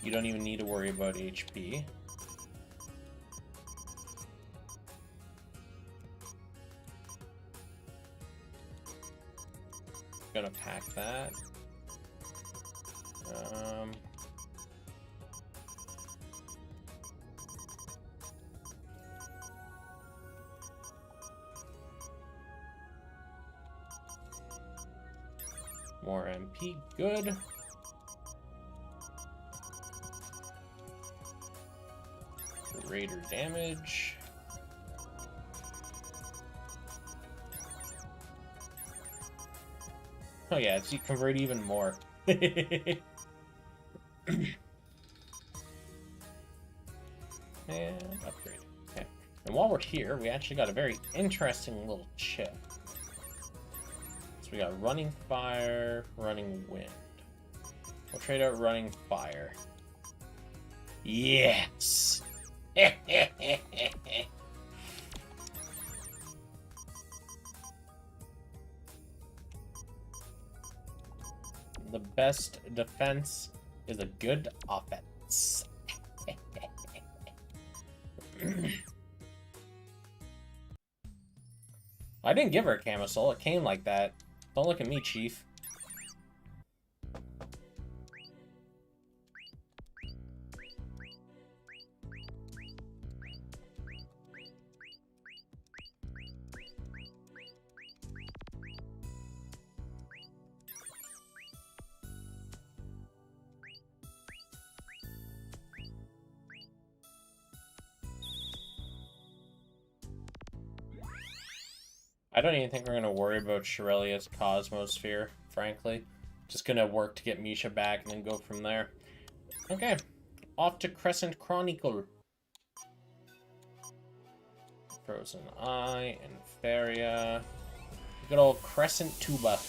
You don't even need to worry about HP. Gonna pack that. More MP, good. Greater damage. Oh yeah, it's you convert even more. And upgrade. Okay. And while we're here, we actually got a very interesting little chip. So we got running fire, running wind. We'll trade out running fire. Yes! The best defense is a good offense. I didn't give her a camisole. It came like that. Don't look at me, Chief. I don't even think we're going to worry about Shirelia's Cosmosphere, frankly. Just going to work to get Misha back and then go from there. Okay, off to Crescent Chronicle. Frozen Eye, Inferia. Good old Crescent Tuba.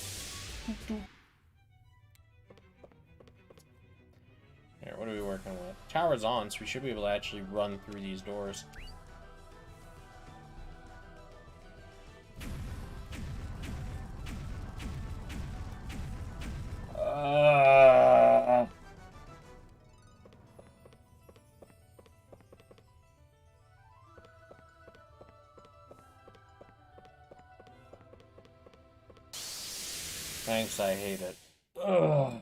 Here, what are we working with? Tower's on, so we should be able to actually run through these doors. Thanks, I hate it. Ugh.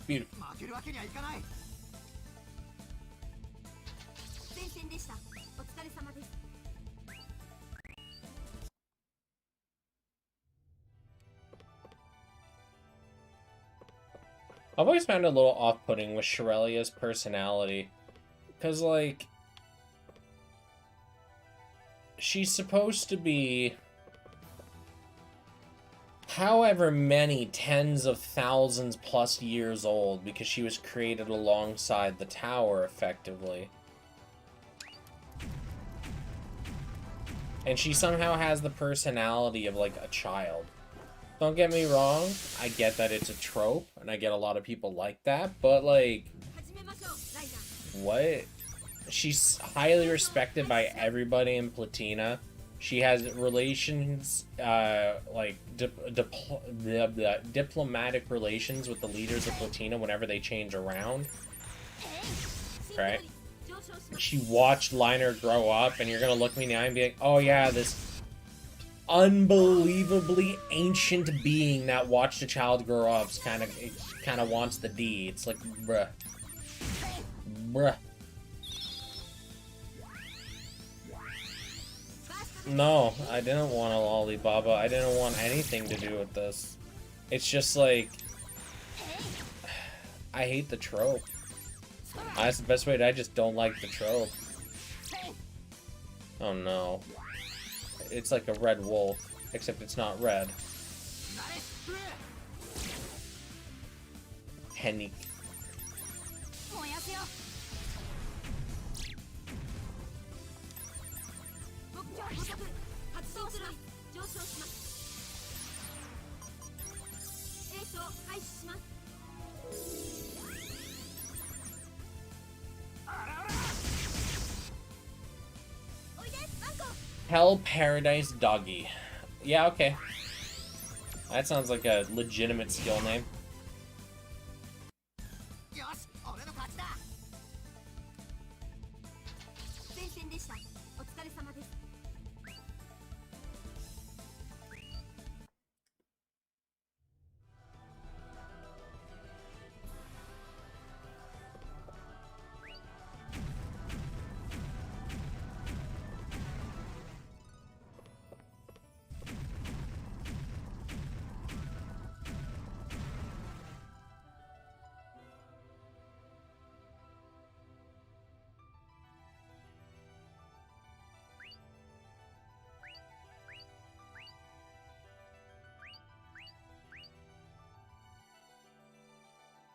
Beautiful. I've always found it a little off-putting with Shirelia's personality. Because, like... she's supposed to be however many tens of thousands plus years old, because she was created alongside the tower, effectively. And she somehow has the personality of, like, a child. Don't get me wrong, I get that it's a trope, and I get a lot of people like that, but, like, what? She's highly respected by everybody in Platina. She has relations, like, diplomatic relations with the leaders of Platina whenever they change around. Right? She watched Liner grow up, and you're gonna look me in the eye and be like, oh yeah, this unbelievably ancient being that watched a child grow up kind of wants the D. It's like, bruh. Bruh. No, I didn't want a Lollibaba. I didn't want anything to do with this. It's just like, I hate the trope. That's the best way I just don't like the trope. Oh no. It's like a red wolf, except it's not red. Henny. Hell Paradise Doggy. Yeah, okay. That sounds like a legitimate skill name.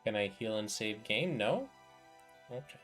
Can I heal and save game? No? Okay.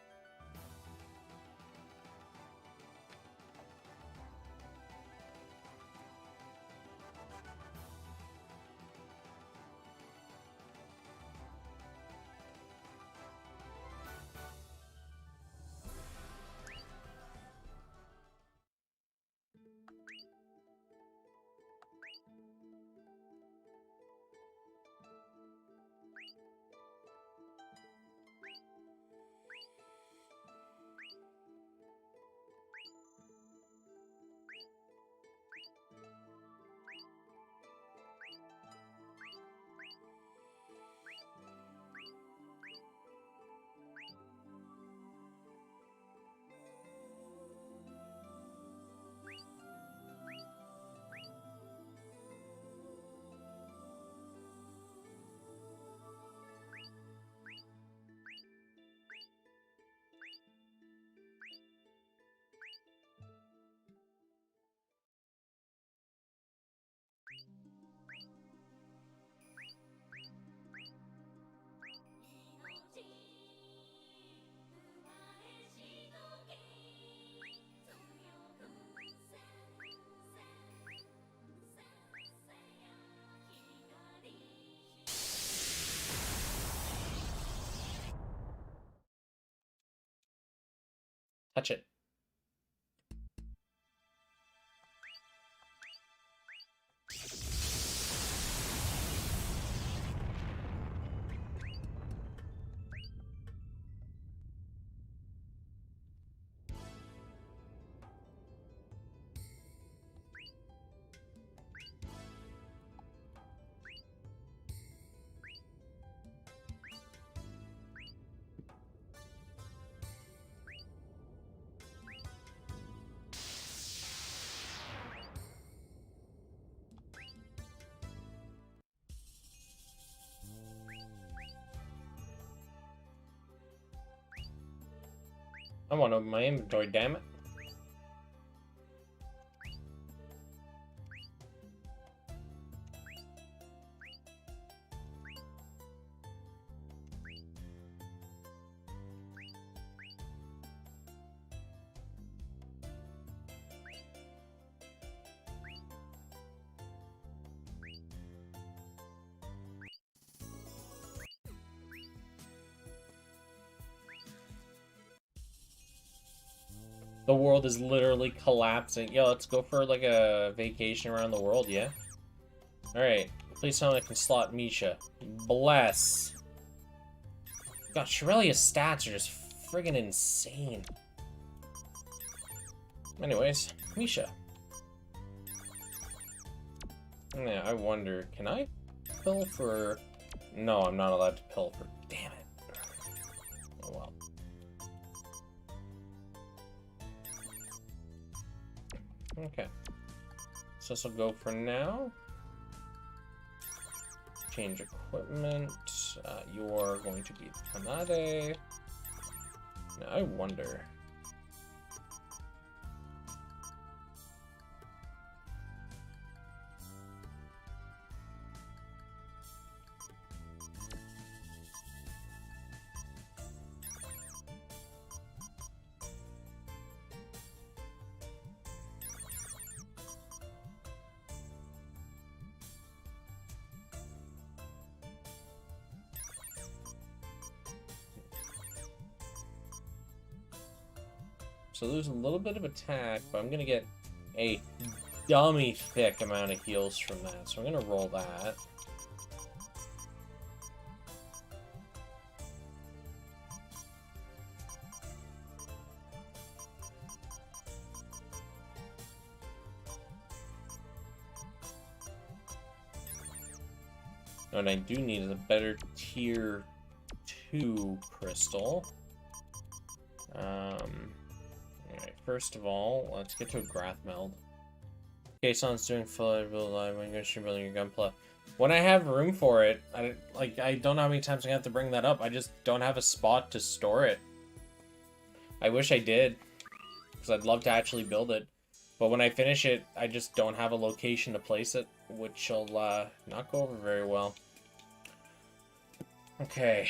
Touch it. I want to open my inventory, damn it. The world is literally collapsing. Yo, let's go for like a vacation around the world, yeah? Alright. Please tell me I can slot Misha. Bless. God, Shirelia's stats are just friggin' insane. Anyways, Misha. Yeah, I wonder, can I pill for... No, I'm not allowed to pill for... Damn it. Oh well. Okay. So this will go for now. Change equipment. You're going to be Hanade. Now I wonder... So there's a little bit of attack, but I'm gonna get a dummy thick amount of heals from that. So I'm gonna roll that. What I do need is a better tier 2 crystal. Alright, first of all, let's get to a Grath Meld. Okay, someone's doing full live when you're building your gunpla. When I have room for it, I don't know how many times I have to bring that up. I just don't have a spot to store it. I wish I did, because I'd love to actually build it. But when I finish it, I just don't have a location to place it, which will not go over very well. Okay.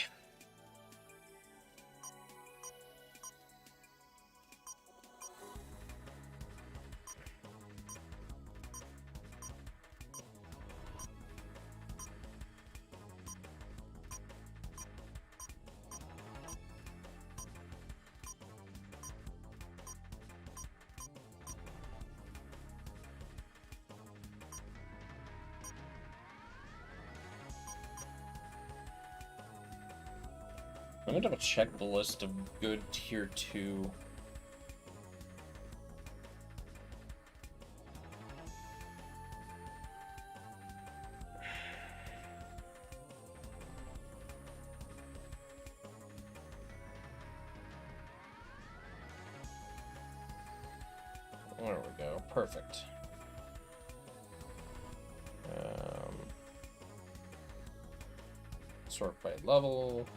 Let me double check the list of good tier 2. There we go. Perfect. Sort by level.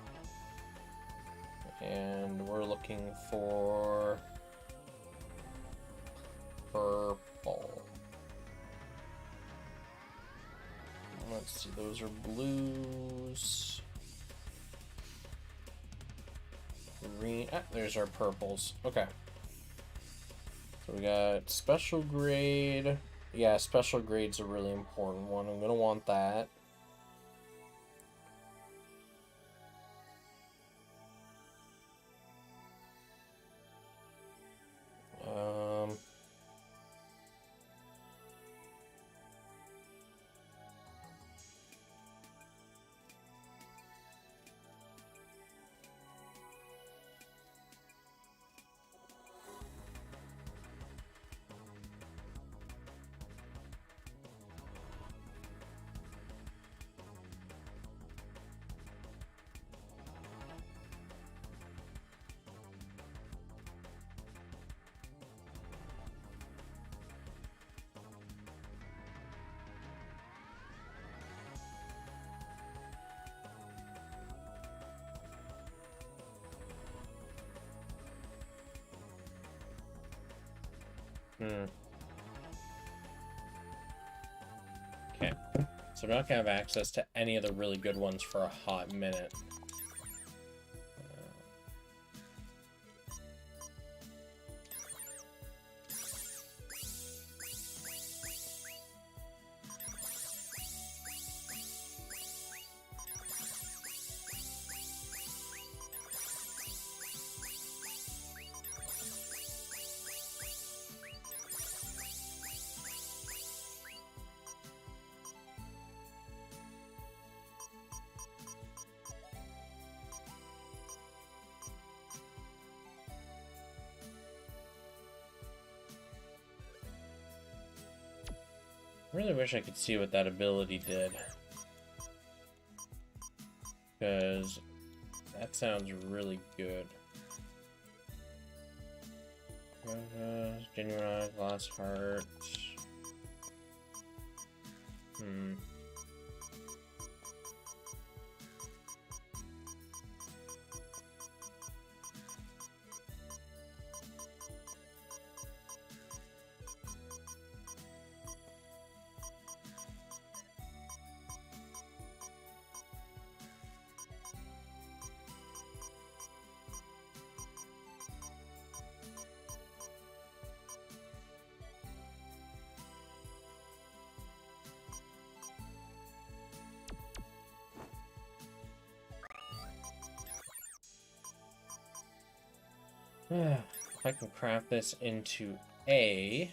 And we're looking for purple. Let's see, those are blues. Green. Ah, there's our purples. Okay. So we got special grade. Yeah, special grade's a really important one. I'm gonna want that. Okay, so we're not gonna have access to any of the really good ones for a hot minute. really wish I could see what that ability did. Because that sounds really good. Genuine eye, glass heart. If I can craft this into A.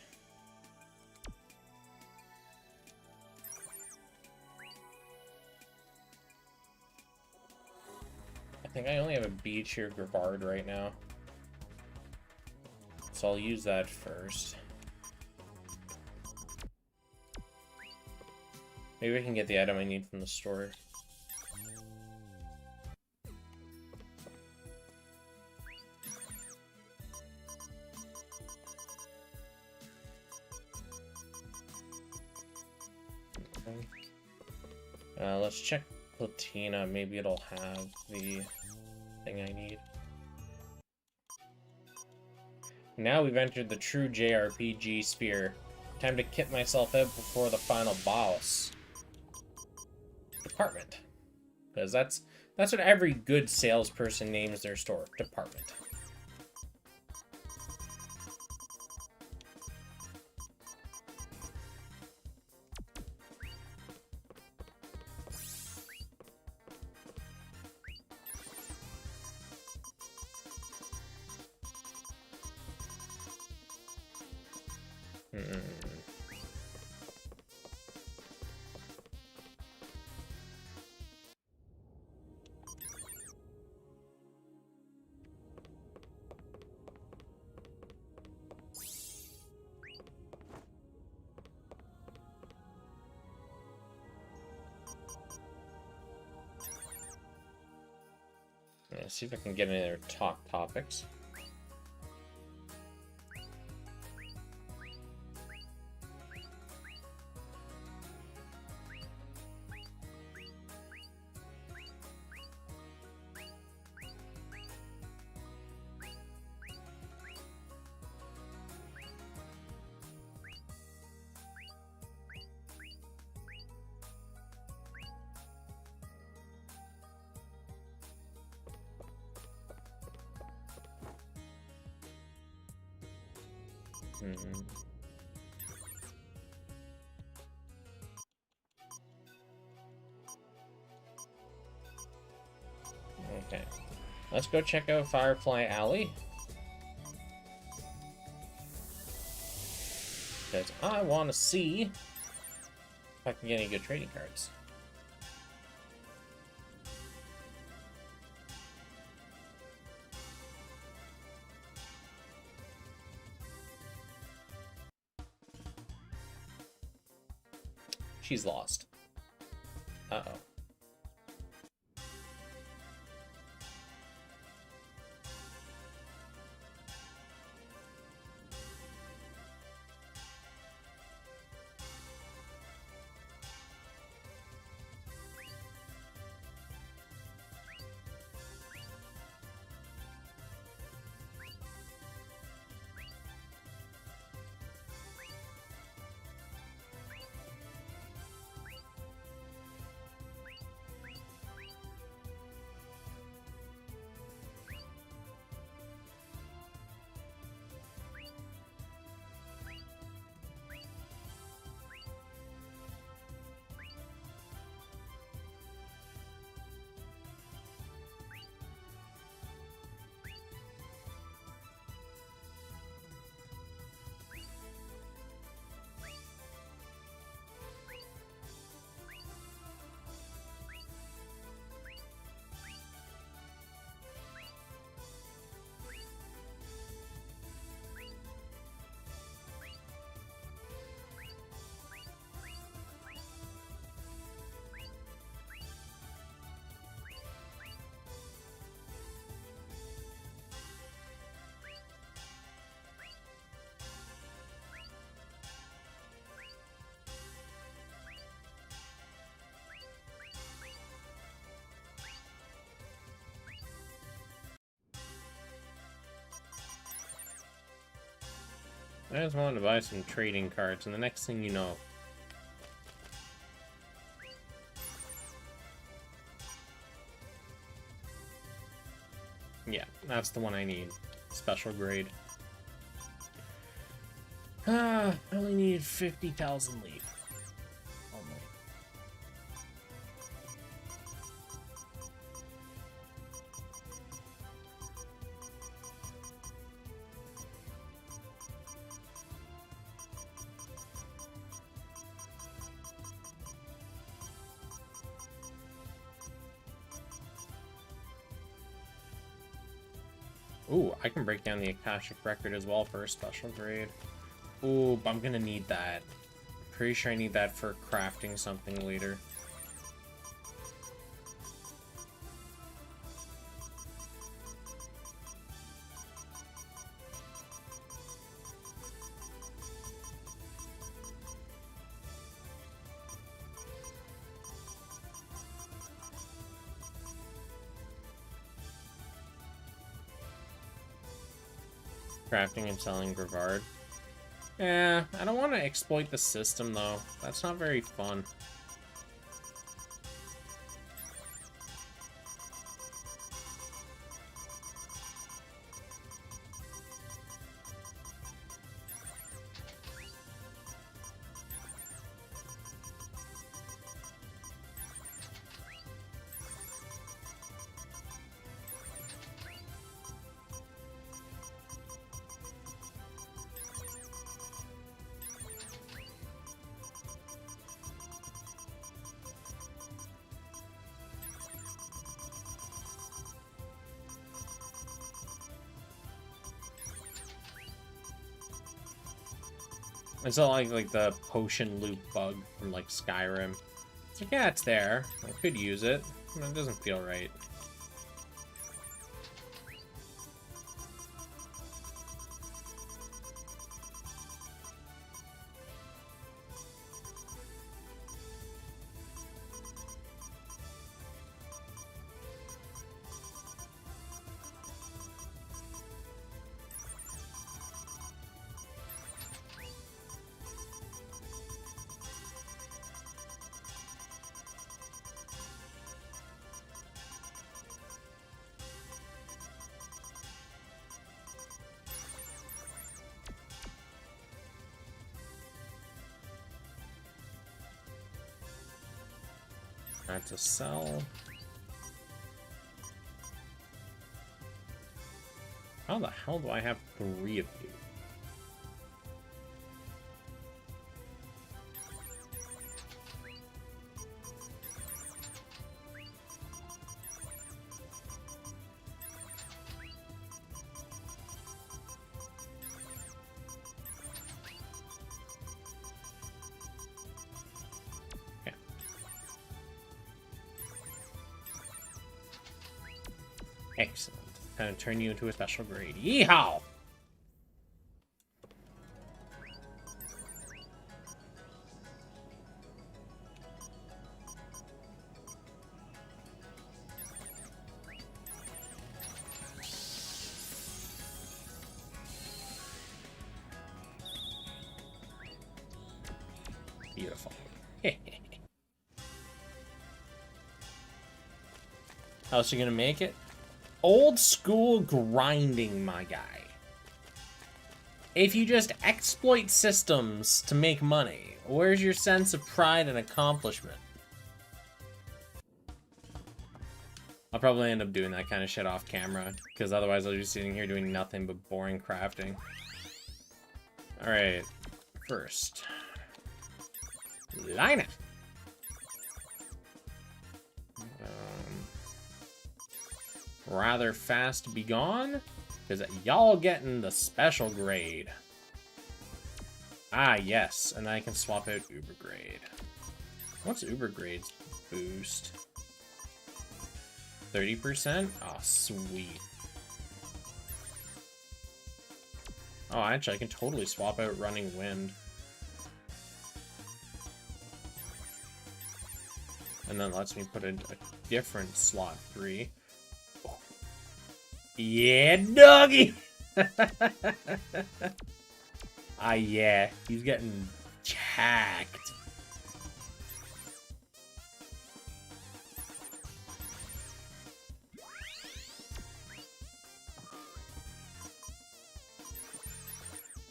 I think I only have a B tier Gravard right now. So I'll use that first. Maybe I can get the item I need from the store. Let's check Platina. Maybe it'll have the thing I need. Now we've entered the true JRPG sphere. Time to kit myself out before the final boss. Department. Because that's what every good salesperson names their store. Department. Let's see if I can get any other talk topics. Okay, let's go check out Firefly Alley. Because I want to see if I can get any good trading cards. She's lost. Uh-oh. I just wanted to buy some trading cards, and the next thing you know... Yeah, that's the one I need. Special grade. I only need 50,000 leaf. Ooh, I can break down the Akashic Record as well for a special grade. Ooh, but I'm gonna need that. Pretty sure I need that for crafting something later. Crafting and selling Brevard. Yeah, I don't want to exploit the system, though. That's not very fun. It's not like the potion loop bug from like Skyrim. It's like, yeah, it's there. I could use it. It doesn't feel right. Not to sell. How the hell do I have 3 of you? Excellent. Kind of turn you into a special grade. Yeehaw! Beautiful. How else are you gonna make it? Old school grinding, my guy. If you just exploit systems to make money, where's your sense of pride and accomplishment? I'll probably end up doing that kind of shit off camera, because otherwise I'll be sitting here doing nothing but boring crafting. Alright, first. Line it! Rather fast be gone, because y'all getting the special grade. Ah, yes, and I can swap out Uber grade. What's Uber grade's boost? 30%? Oh, sweet. Oh, actually, I can totally swap out Running Wind. And then lets me put in a different slot 3. Yeah, doggy! Ah, yeah. He's getting jacked.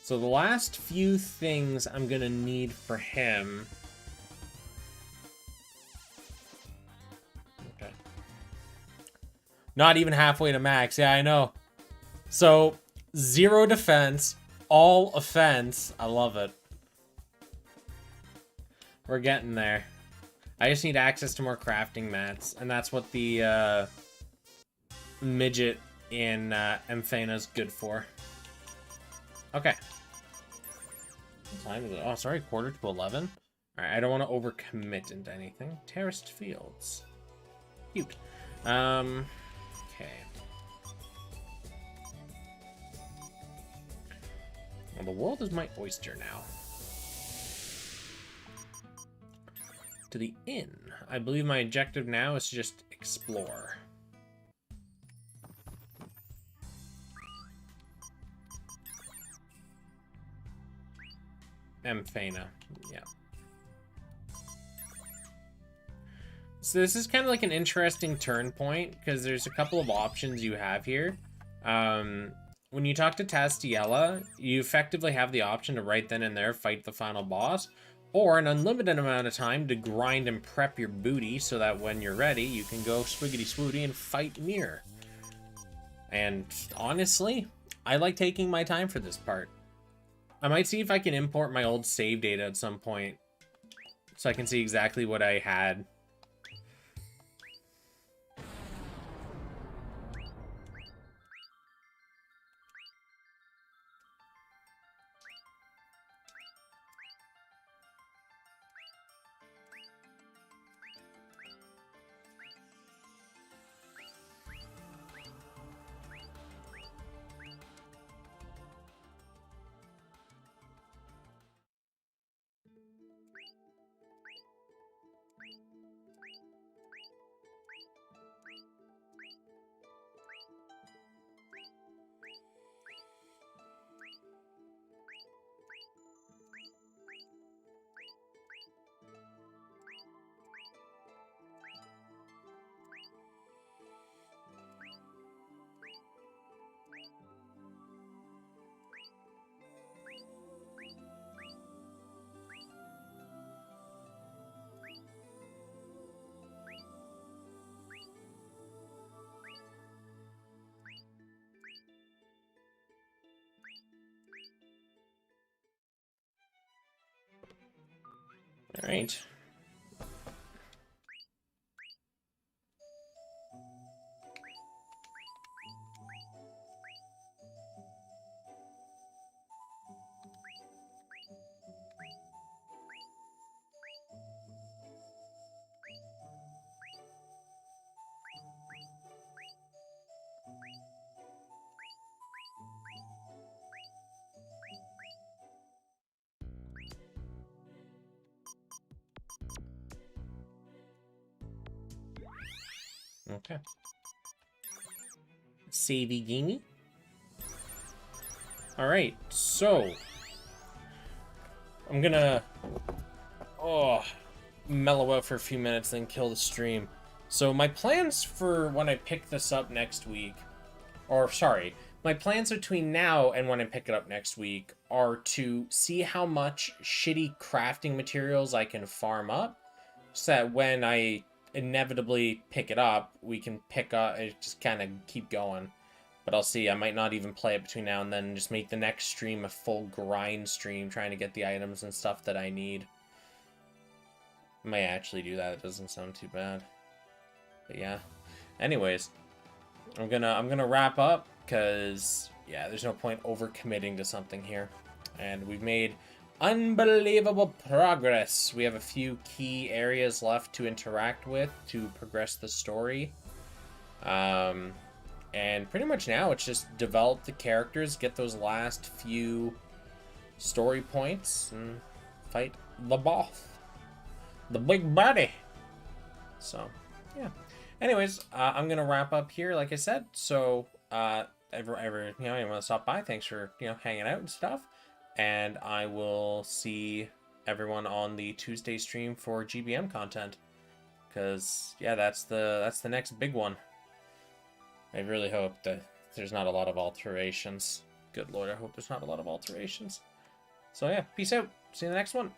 So the last few things I'm gonna need for him. Okay. Not even halfway to max. Yeah, I know. So 0 defense, all offense. I love it. We're getting there. I just need access to more crafting mats, and that's what the midget in Amphena's good for. Okay. What time is it? Oh, sorry, 11:45. Alright, I don't want to overcommit into anything. Terraced fields. Cute. Okay. Well, the world is my oyster now. To the inn. I believe my objective now is to just explore. Amphena. Yeah. So this is kind of like an interesting turn point, because there's a couple of options you have here. When you talk to Tastiella, you effectively have the option to right then and there fight the final boss, or an unlimited amount of time to grind and prep your booty so that when you're ready, you can go swiggity swooty and fight Mir. And honestly, I like taking my time for this part. I might see if I can import my old save data at some point, so I can see exactly what I had. All right. Okay. Savey gamey. All right, so I'm gonna mellow out for a few minutes, then kill the stream. So my plans for when I pick this up next week, or sorry, my plans between now and when I pick it up next week are to see how much shitty crafting materials I can farm up, so that when I inevitably pick it up, we can pick up and just kind of keep going. But I'll see. I might not even play it between now and then, and just make the next stream a full grind stream, trying to get the items and stuff that I need. I might actually do that. It doesn't sound too bad. But yeah. Anyways, I'm gonna wrap up, because yeah, there's no point overcommitting to something here. And we've made unbelievable progress. We have a few key areas left to interact with to progress the story. And pretty much now it's just develop the characters, get those last few story points, and fight the boss. The big baddie. So, yeah. Anyways, I'm gonna wrap up here, like I said. So, ever you want to stop by, thanks for hanging out and stuff. and I will see everyone on the Tuesday stream for GBM content. Because yeah, that's the next big one. I really hope that there's not a lot of alterations. Good lord, I hope there's not a lot of alterations. So yeah, peace out. See you in the next one.